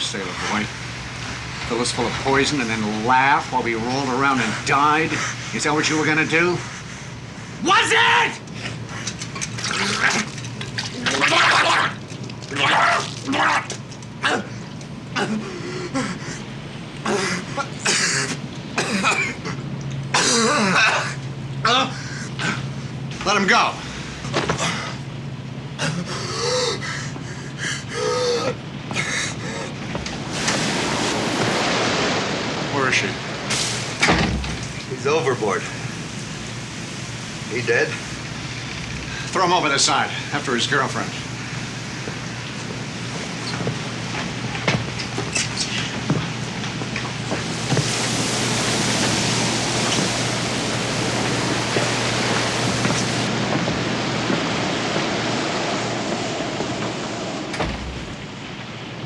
Sailor boy. Fill us full of poison and then laugh while we rolled around and died? Is that what you were gonna do? Was it? Let him go. Where is she? He's overboard. He dead? Throw him over the side, after his girlfriend.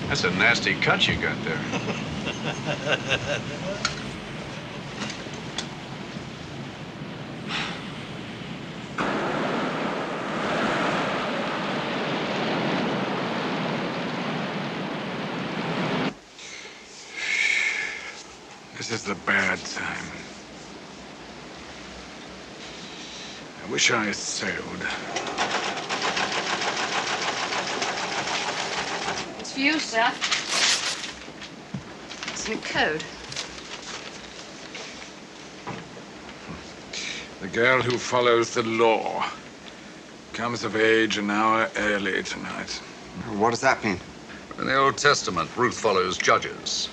That's a nasty cut you got there. This is the bad time. I wish I sailed. It's for you, sir. It's in code. The girl who follows the law comes of age an hour early tonight. What does that mean? In the Old Testament, Ruth follows judges.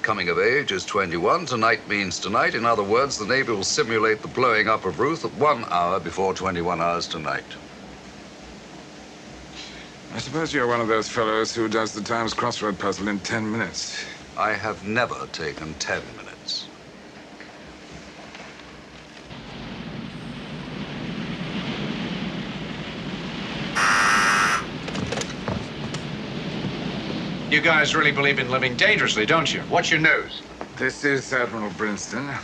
Coming of age is 21. Tonight means tonight. In other words, the Navy will simulate the blowing up of Ruth at 1 hour before 21 hours tonight. I suppose you're one of those fellows who does the Times crossword puzzle in 10 minutes. I have never taken 10 minutes. You guys really believe in living dangerously, don't you? What's your news? This is Admiral Brinston.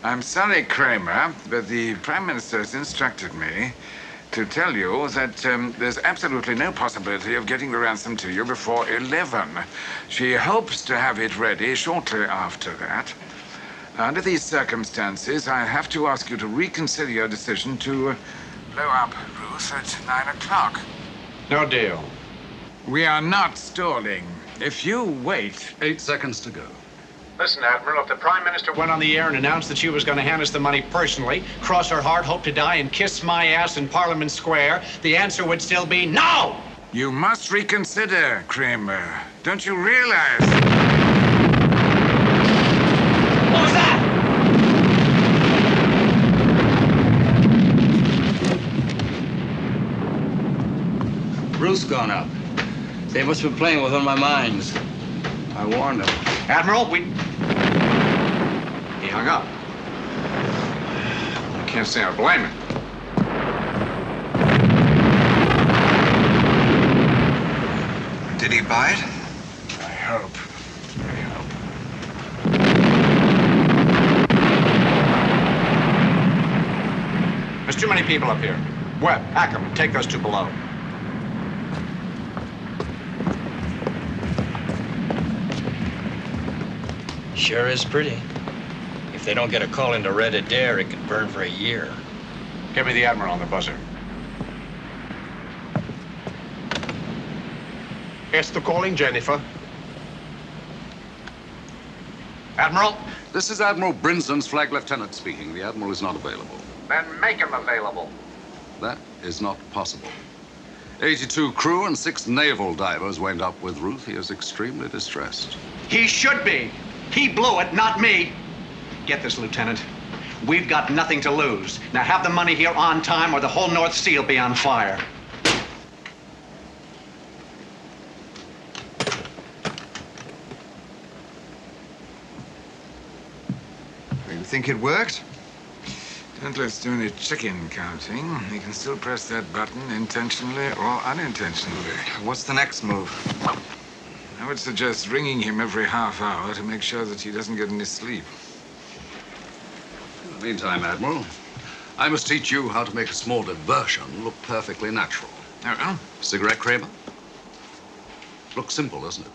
I'm sorry, Kramer, but the Prime Minister has instructed me to tell you that there's absolutely no possibility of getting the ransom to you before 11. She hopes to have it ready shortly after that. Under these circumstances, I have to ask you to reconsider your decision to blow up Ruth at 9 o'clock. No deal. We are not stalling. If you wait... 8 seconds to go. Listen, Admiral, if the Prime Minister went on the air and announced that she was going to hand us the money personally, cross her heart, hope to die, and kiss my ass in Parliament Square, the answer would still be no! You must reconsider, Kramer. Don't you realize... What was that? Ruth's gone up. They must have been playing with one of my mines. I warned them. Admiral, He hung up. I can't say I blame him. Did he buy it? I hope. There's too many people up here. Webb, Ackerman, take those two below. Sure is pretty. If they don't get a call into Red Adair, it could burn for a year. Give me the Admiral on the buzzer. Esther calling, Jennifer. Admiral? This is Admiral Brinsden's flag lieutenant speaking. The Admiral is not available. Then make him available. That is not possible. 82 crew and 6 naval divers went up with Ruth. He is extremely distressed. He should be. He blew it, not me. Get this, Lieutenant. We've got nothing to lose. Now have the money here on time or the whole North Sea will be on fire. You think it worked? Don't let's do any chicken counting. You can still press that button intentionally or unintentionally. What's the next move? I would suggest ringing him every half hour to make sure that he doesn't get any sleep. In the meantime, Admiral, I must teach you how to make a small diversion look perfectly natural. Oh? Cigarette, Kramer? Looks simple, doesn't it?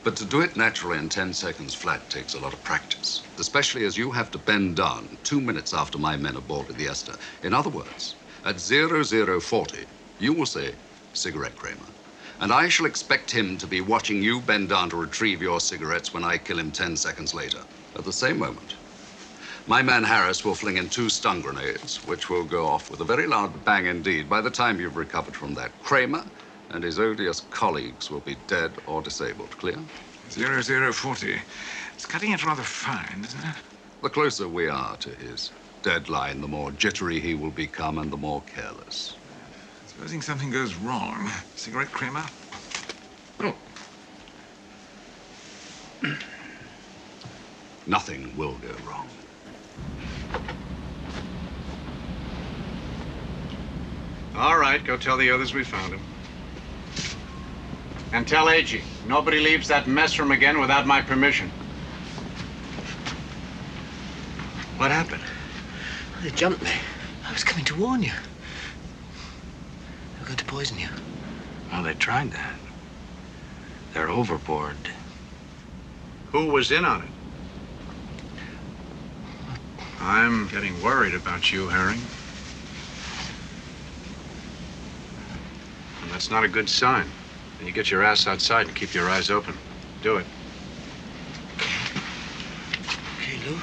But to do it naturally in 10 seconds flat takes a lot of practice, especially as you have to bend down 2 minutes after my men have boarded the Esther. In other words, at 0040, you will say, cigarette, Kramer. And I shall expect him to be watching you bend down to retrieve your cigarettes when I kill him 10 seconds later. At the same moment, my man Harris will fling in 2 stun grenades, which will go off with a very loud bang indeed. By the time you've recovered from that, Kramer and his odious colleagues will be dead or disabled. Clear? 0040. It's cutting it rather fine, isn't it? The closer we are to his deadline, the more jittery he will become and the more careless. Supposing something goes wrong. Cigarette, Kramer? Oh. Nothing will go wrong. All right, go tell the others we found him. And tell Agee, nobody leaves that mess room again without my permission. What happened? They jumped me. I was coming to warn you. They were going to poison you. Well, they tried that. They're overboard. Who was in on it? I'm getting worried about you, Herring. And that's not a good sign. And you get your ass outside and keep your eyes open. Do it. Okay, Lou.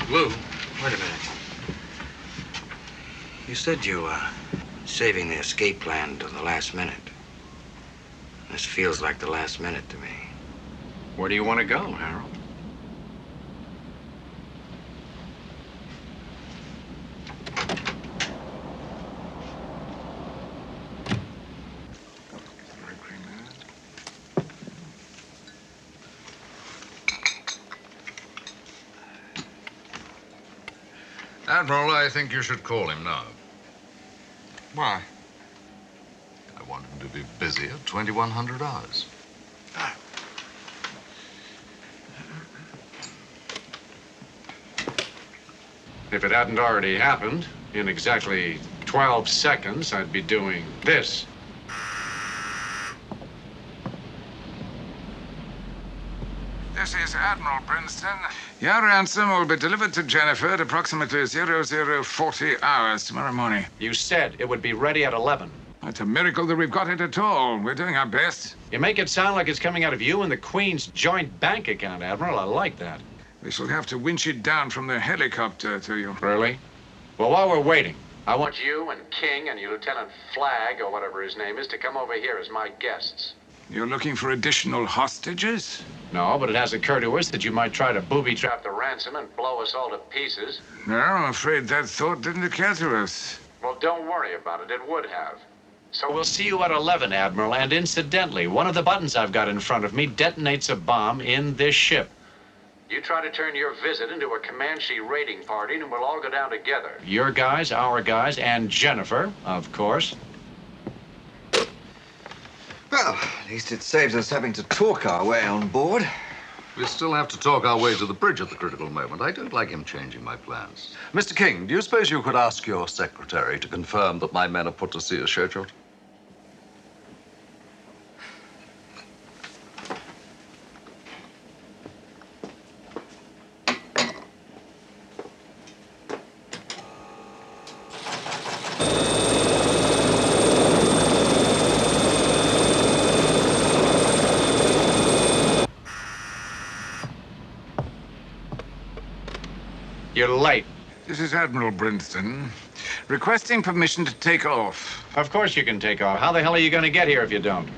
Lou? Wait a minute. You said you were saving the escape plan to the last minute. This feels like the last minute to me. Where do you want to go, Harold? Admiral, I think you should call him now. Why? I want him to be busy at 2100 hours. If it hadn't already happened, in exactly 12 seconds, I'd be doing this. This is Admiral Princeton. Your ransom will be delivered to Jennifer at approximately 0040 hours tomorrow morning. You said it would be ready at 11. It's a miracle that we've got it at all. We're doing our best. You make it sound like it's coming out of you and the Queen's joint bank account, Admiral. I like that. We shall have to winch it down from the helicopter to you. Really? Well, while we're waiting, I want you and King and your Lieutenant Flagg, or whatever his name is, to come over here as my guests. You're looking for additional hostages? No, but it has occurred to us that you might try to booby-trap the ransom and blow us all to pieces. No, I'm afraid that thought didn't occur to us. Well, don't worry about it. It would have. So we'll see you at 11, Admiral. And incidentally, one of the buttons I've got in front of me detonates a bomb in this ship. You try to turn your visit into a Comanche raiding party, and we'll all go down together. Your guys, our guys, and Jennifer, of course. Well, at least it saves us having to talk our way on board. We still have to talk our way to the bridge at the critical moment. I don't like him changing my plans. Mr. King, do you suppose you could ask your secretary to confirm that my men are put to sea as scheduled? You're late. This is Admiral Princeton, requesting permission to take off. Of course you can take off. How the hell are you going to get here if you don't?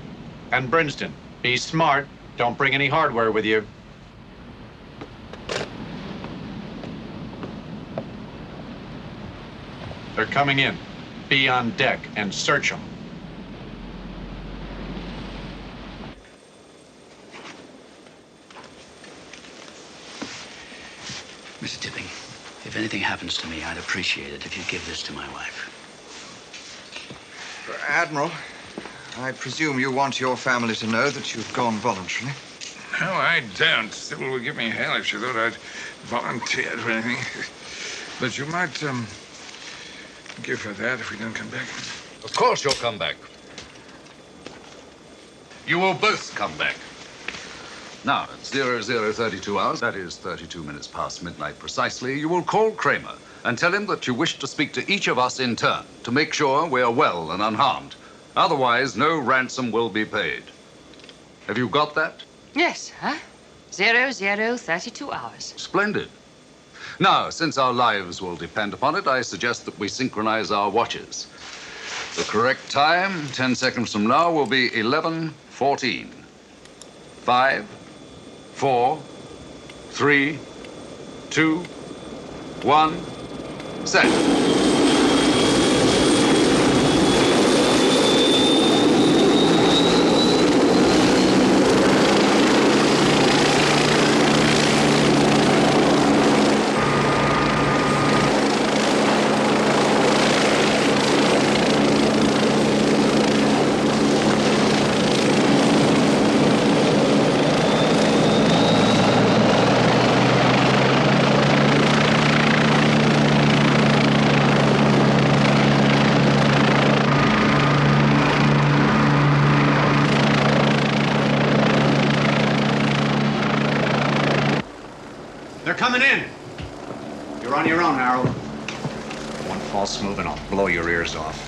And Brinston, be smart. Don't bring any hardware with you. They're coming in. Be on deck and search them. Mr. Tipping, if anything happens to me, I'd appreciate it if you'd give this to my wife. Admiral, I presume you want your family to know that you've gone voluntarily. No, I don't. Sybil would give me hell if she thought I'd volunteered for anything. But you might, give her that if we don't come back. Of course you'll come back. You will both come back. Now, at 0032 hours, that is 32 minutes past midnight precisely, you will call Kramer and tell him that you wish to speak to each of us in turn to make sure we are well and unharmed. Otherwise, no ransom will be paid. Have you got that? Yes, huh? 0032 hours. Splendid. Now, since our lives will depend upon it, I suggest that we synchronize our watches. The correct time, 10 seconds from now, will be 11:14. 5, 4, 3, 2, 1, set. coming in. You're on your own, Harold. One false move and I'll blow your ears off.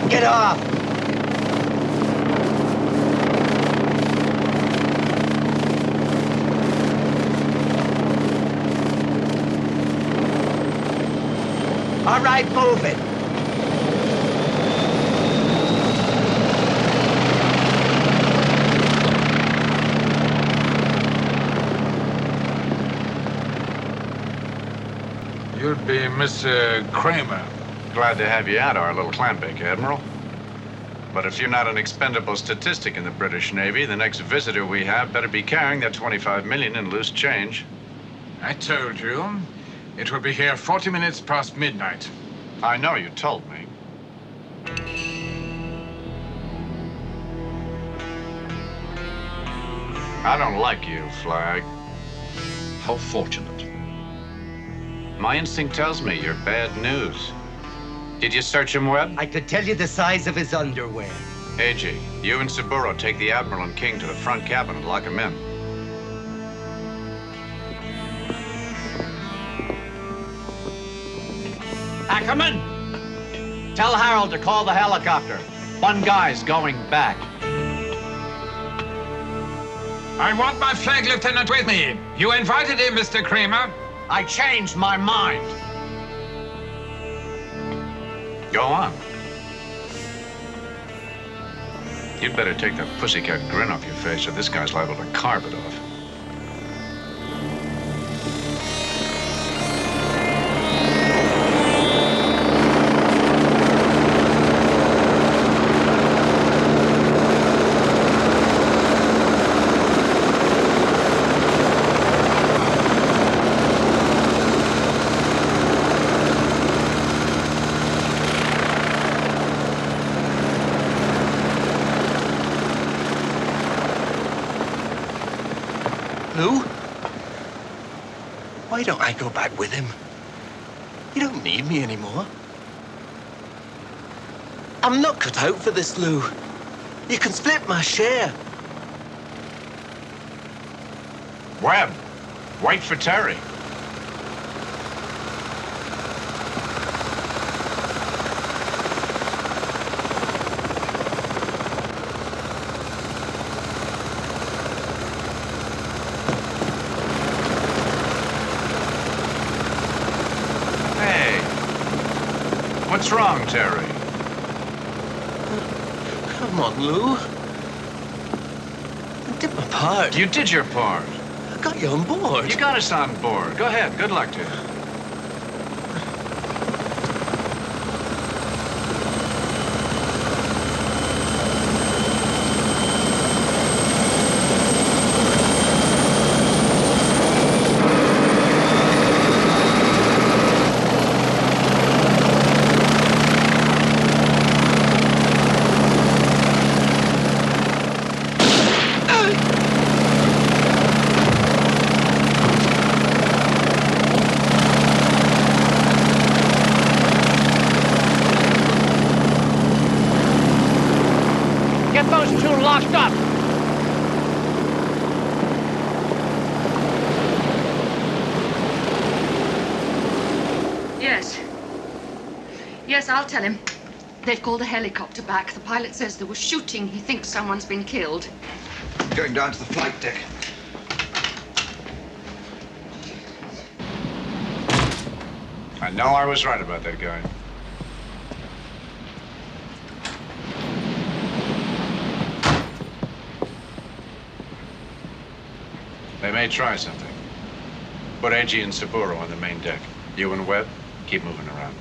Get off! All right, move it. You'd be Mr. Kramer. Glad to have you at our little clam bake, Admiral. But if you're not an expendable statistic in the British Navy, the next visitor we have better be carrying that 25 million in loose change. I told you. It will be here 40 minutes past midnight. I know, you told me. I don't like you, Flag. How fortunate. My instinct tells me you're bad news. Did you search him, Webb? I could tell you the size of his underwear. AG, you and Saburo take the Admiral and King to the front cabin and lock him in. Ackerman! Tell Harold to call the helicopter. One guy's going back. I want my flag lieutenant with me. You invited him, Mr. Kramer. I changed my mind. Go on. You'd better take that pussycat grin off your face or this guy's liable to carve it off. Lou? Why don't I go back with him? You don't need me anymore. I'm not cut out for this, Lou. You can split my share. Webb, wait for Terry. What's wrong, Terry? Come on, Lou. I did my part. You did your part. I got you on board. You got us on board. Go ahead. Good luck to you. Locked up. Yes. Yes, I'll tell him. They've called a helicopter back. The pilot says there was shooting. He thinks someone's been killed. Going down to the flight deck. I know I was right about that guy. They may try something. Put AG and Saburo on the main deck. You and Webb, keep moving around.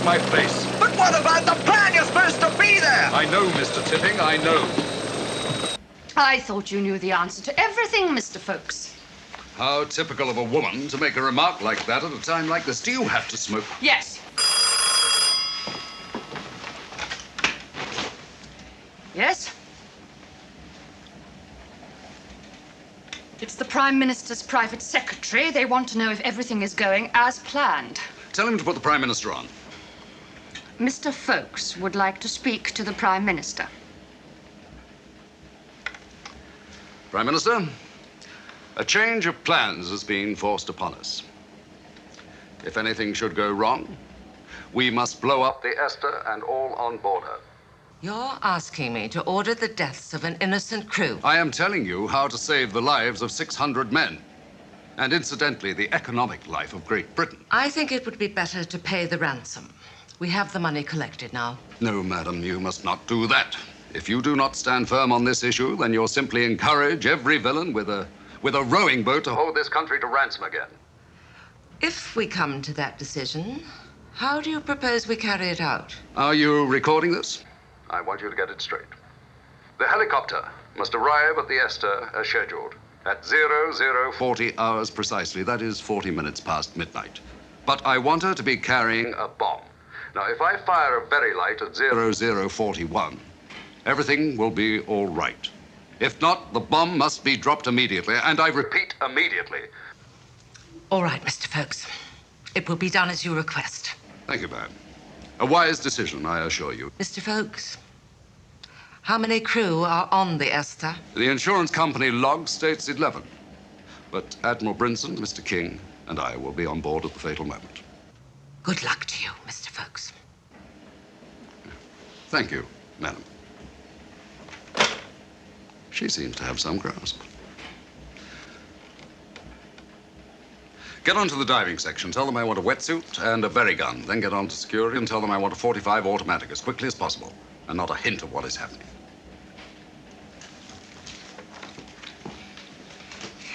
back my place. But what about the plan? You're supposed to be there! I know, Mr. Tipping, I know. I thought you knew the answer to everything, Mr. Fflolks. How typical of a woman to make a remark like that at a time like this. Do you have to smoke? Yes. Yes? It's the Prime Minister's private secretary. They want to know if everything is going as planned. Tell him to put the Prime Minister on. Mr. Fflolks would like to speak to the Prime Minister. Prime Minister, a change of plans has been forced upon us. If anything should go wrong, we must blow up the Esther and all on board her. You're asking me to order the deaths of an innocent crew. I am telling you how to save the lives of 600 men. And incidentally, the economic life of Great Britain. I think it would be better to pay the ransom. We have the money collected now. No, madam, you must not do that. If you do not stand firm on this issue, then you'll simply encourage every villain with a rowing boat to hold this country to ransom again. If we come to that decision, how do you propose we carry it out? Are you recording this? I want you to get it straight. The helicopter must arrive at the Esther as scheduled at 0040 hours precisely. That is 40 minutes past midnight. But I want her to be carrying a bomb. Now, if I fire a very light at 0041, everything will be all right. If not, the bomb must be dropped immediately, and I repeat, immediately. All right, Mr. Fflolks. It will be done as you request. Thank you, ma'am. A wise decision, I assure you. Mr. Fflolks, how many crew are on the Esther? The insurance company log states 11. But Admiral Brinson, Mr. King, and I will be on board at the fatal moment. Good luck to you, Mr. Fflolks. Thank you, madam. She seems to have some grasp. Get on to the diving section. Tell them I want a wetsuit and a berry gun. Then get on to security and tell them I want a .45 automatic as quickly as possible. And not a hint of what is happening.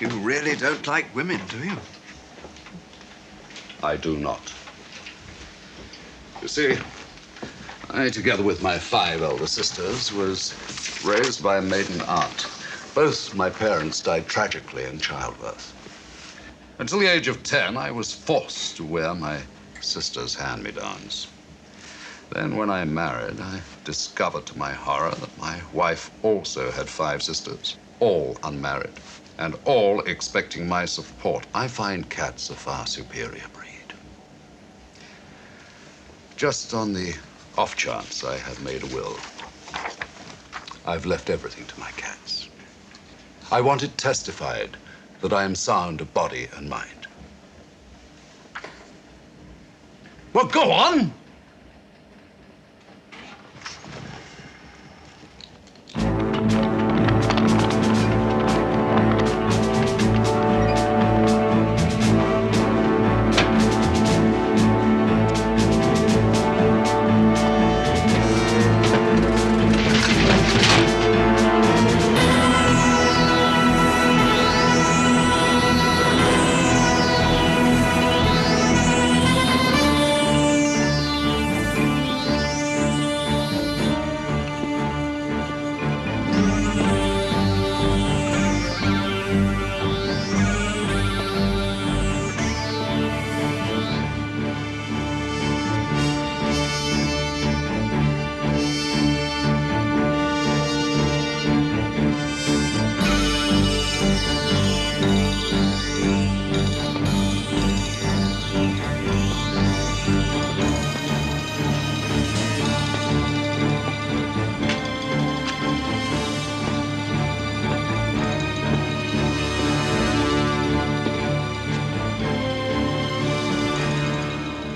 You really don't like women, do you? I do not. You see, I, together with my 5 elder sisters, was raised by a maiden aunt. Both my parents died tragically in childbirth. Until the age of 10, I was forced to wear my sister's hand-me-downs. Then, when I married, I discovered to my horror that my wife also had 5 sisters, all unmarried, and all expecting my support. I find cats a far superior breed. Just on the off chance I have made a will, I've left everything to my cats. I want it testified that I am sound of body and mind. Well, go on!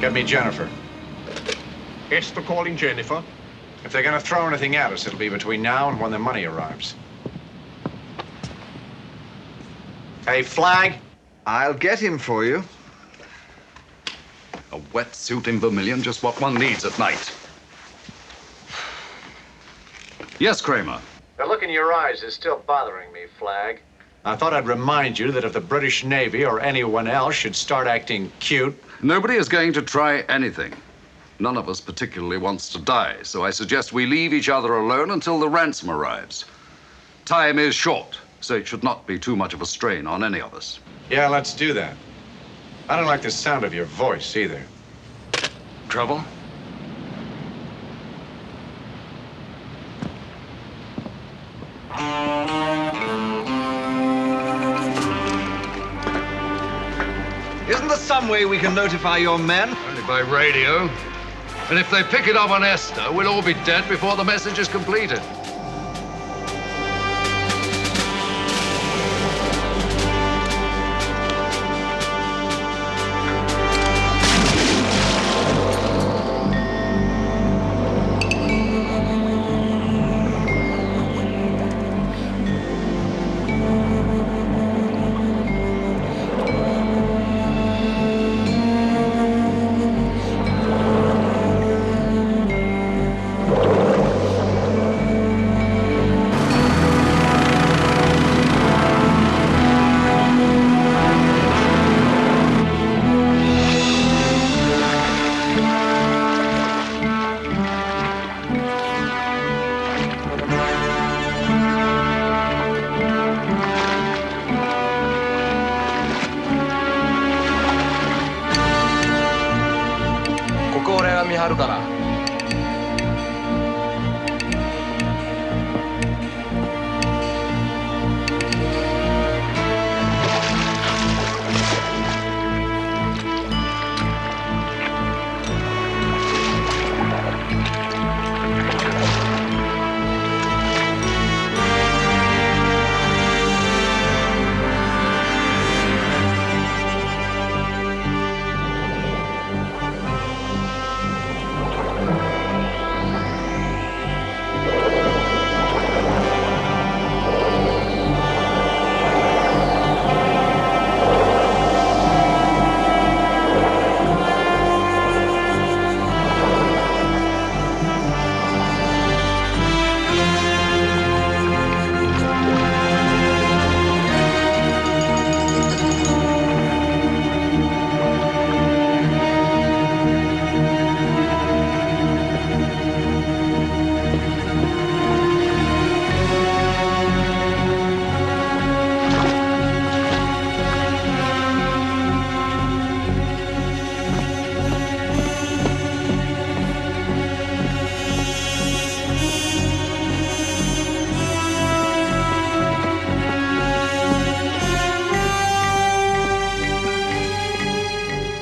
Get me Jennifer. Esther calling Jennifer. If they're going to throw anything at us, it'll be between now and when the money arrives. Hey, Flag. I'll get him for you. A wetsuit in vermilion, just what one needs at night. Yes, Kramer. The look in your eyes is still bothering me, Flag. I thought I'd remind you that if the British Navy or anyone else should start acting cute... Nobody is going to try anything. None of us particularly wants to die, so I suggest we leave each other alone until the ransom arrives. Time is short, so it should not be too much of a strain on any of us. Yeah, let's do that. I don't like the sound of your voice either. Trouble? Isn't there some way we can notify your men? Only by radio. And if they pick it up on Esther, we'll all be dead before the message is completed.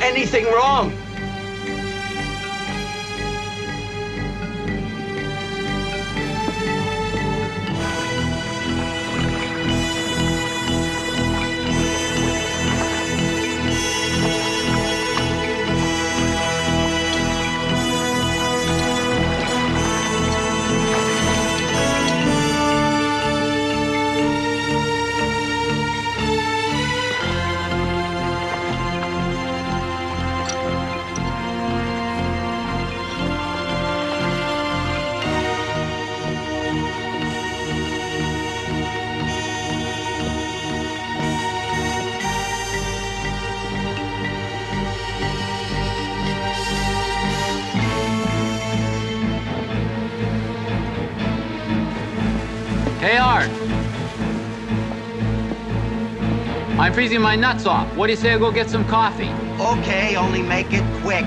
Anything wrong? Hey, Art. I'm freezing my nuts off. What do you say I go get some coffee? Okay, only make it quick.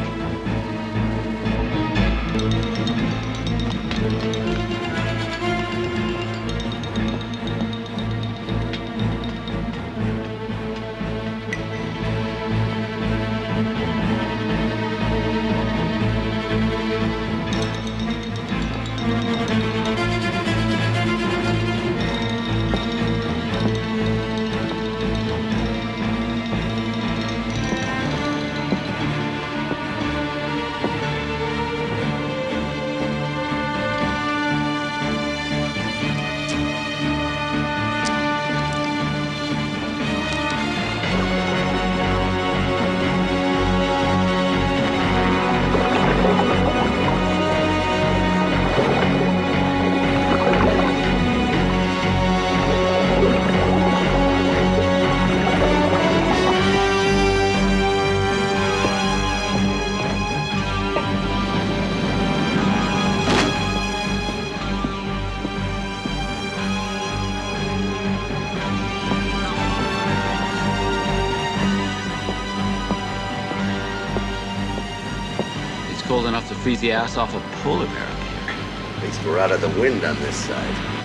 freeze the ass off a polar bear. At least we're out of the wind on this side.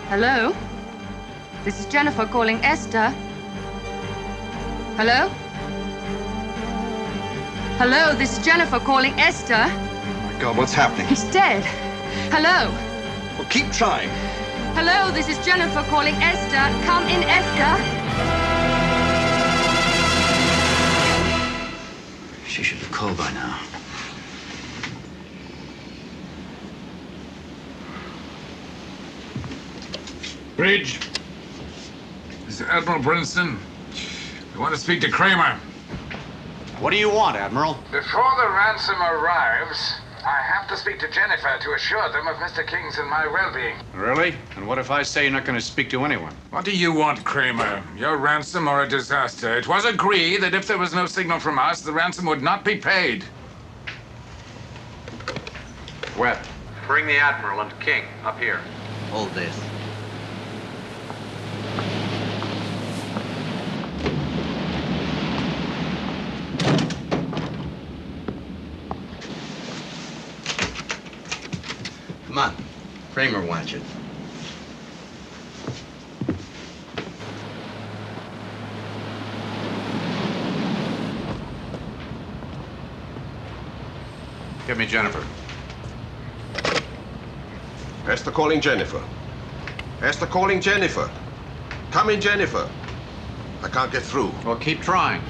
Hello? This is Jennifer calling Esther. Hello? Hello, this is Jennifer calling Esther. Oh my God, what's happening? He's dead. Hello? Well, keep trying. Hello, this is Jennifer calling Esther. Come in, Esther. She should have called by now. Bridge. This is Admiral Brinston. We want to speak to Kramer. What do you want, Admiral? Before the ransom arrives, I have to speak to Jennifer to assure them of Mr. King's and my well-being. Really? And what if I say you're not going to speak to anyone? What do you want, Kramer? Your ransom or a disaster? It was agreed that if there was no signal from us, the ransom would not be paid. Webb, bring the Admiral and King up here. Hold this. Come on. Kramer wants you. Give me Jennifer. Esther calling Jennifer. Esther calling Jennifer. Come in, Jennifer. I can't get through. Well, keep trying.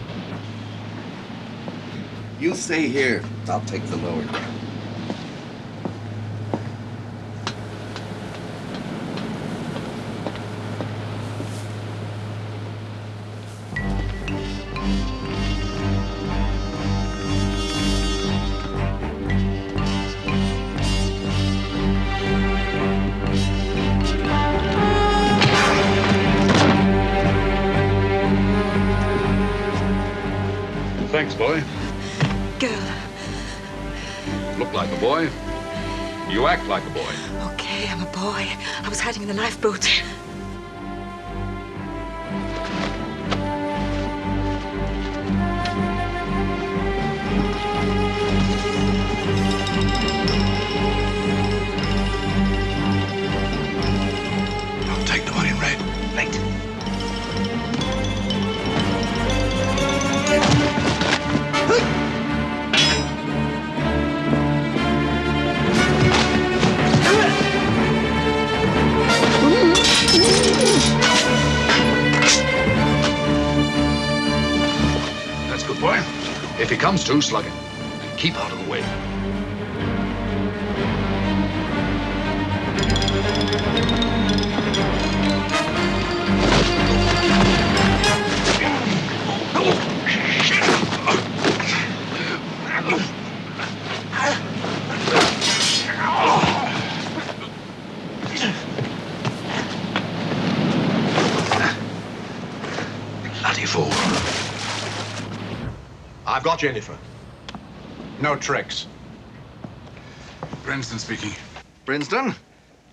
You stay here. I'll take the lower deck. Thanks, boy. Girl. Look like a boy. You act like a boy. Okay, I'm a boy. I was hiding in the lifeboat. Don't take the one in red. Right. That's good, boy. If he comes to, slug him. And keep out of the way. Bloody fool. I've got Jennifer. No tricks. Brinston speaking. Brinston,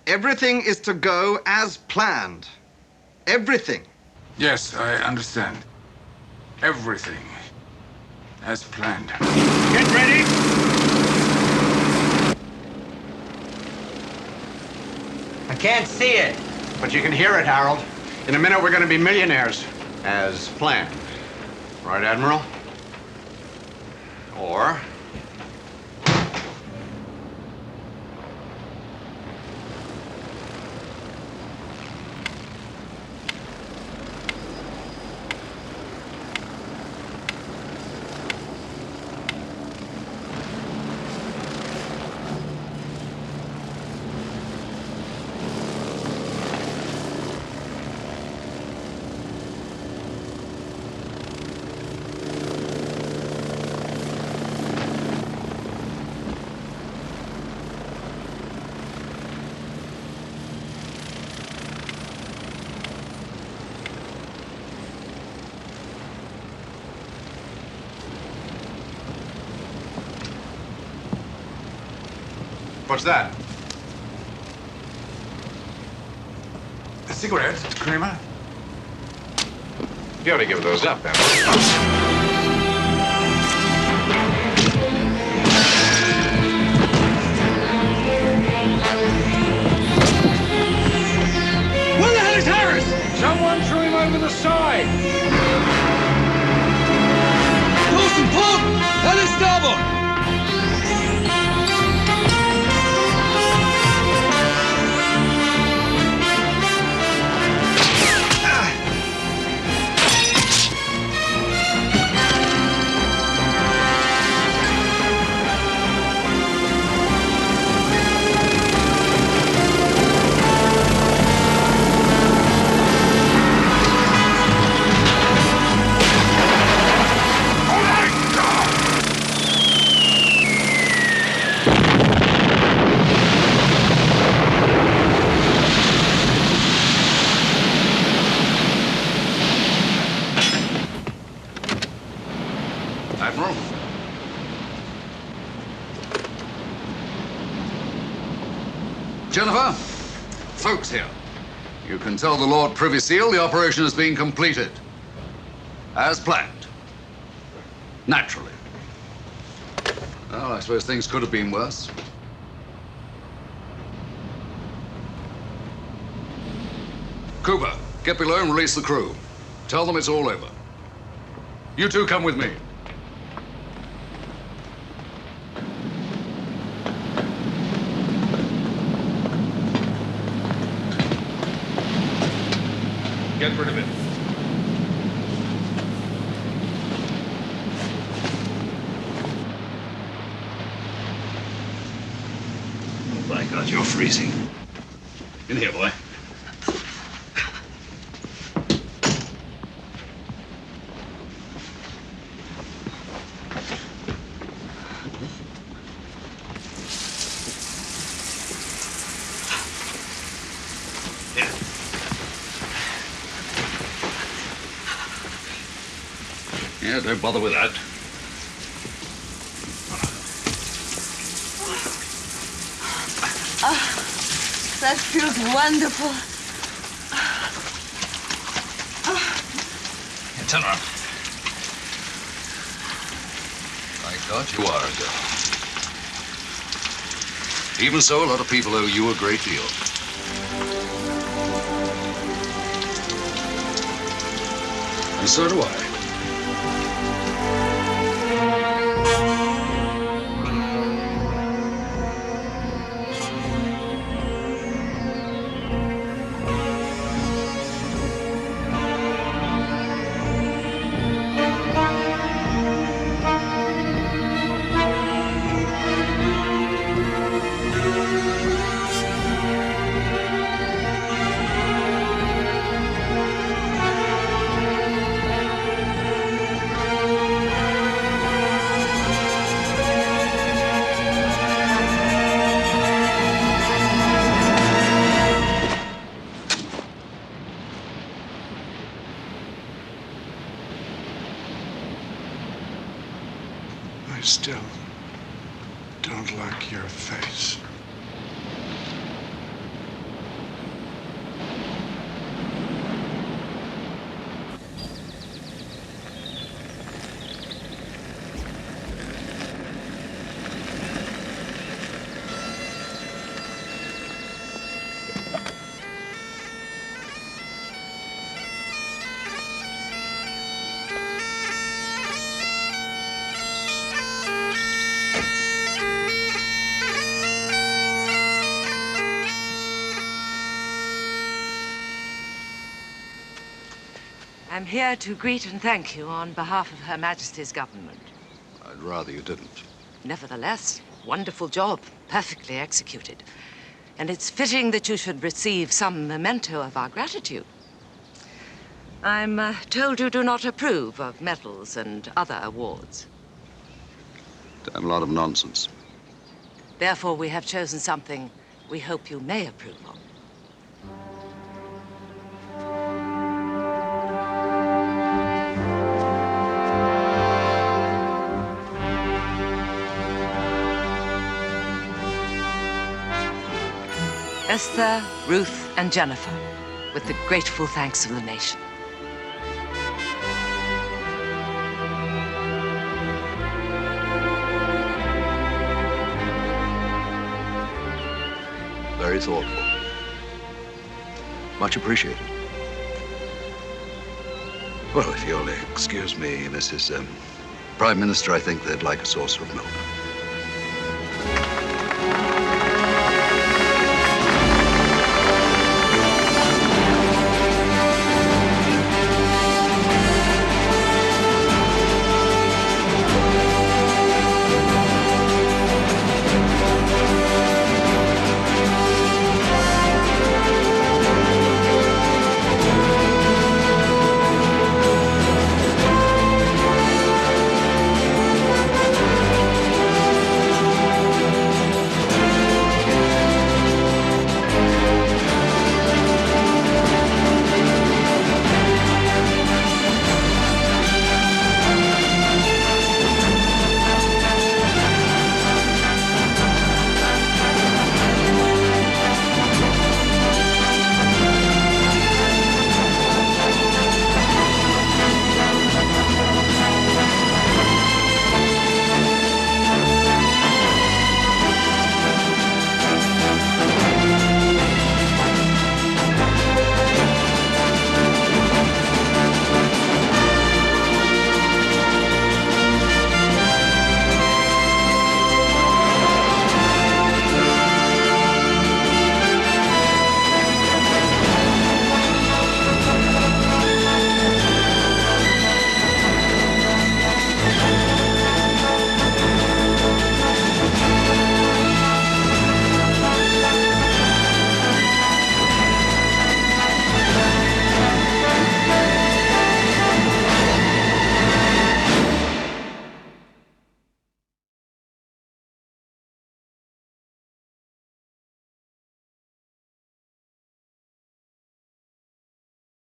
everything is to go as planned. Everything. Yes, I understand. Everything as planned. Get ready! I can't see it. But you can hear it, Harold. In a minute, we're going to be millionaires. As planned. Right, Admiral? Or... What's that? A cigarette, Kramer? You ought to give those up, Emma. Where the hell is Harris? Someone threw him over the side. Dawson, port! Hell is starboard! Admiral? Jennifer? Fflolks here. You can tell the Lord Privy Seal the operation has been completed. As planned. Naturally. Well, I suppose things could have been worse. Cooper, get below and release the crew. Tell them it's all over. You two come with me. Get rid of it. Oh, my God, you're freezing. In here, boy. Yeah, don't bother with that. That feels wonderful. Yeah, turn around. My God, you are a girl. Even so, a lot of people owe you a great deal. And so do I. I still don't like your face. I'm here to greet and thank you on behalf of Her Majesty's government. I'd rather you didn't. Nevertheless, wonderful job, perfectly executed. And it's fitting that you should receive some memento of our gratitude. I'm told you do not approve of medals and other awards. Damn lot of nonsense. Therefore, we have chosen something we hope you may approve of. Esther, Ruth, and Jennifer, with the grateful thanks of the nation. Very thoughtful. Much appreciated. Well, if you'll excuse me, Mrs. Prime Minister, I think they'd like a saucer of milk.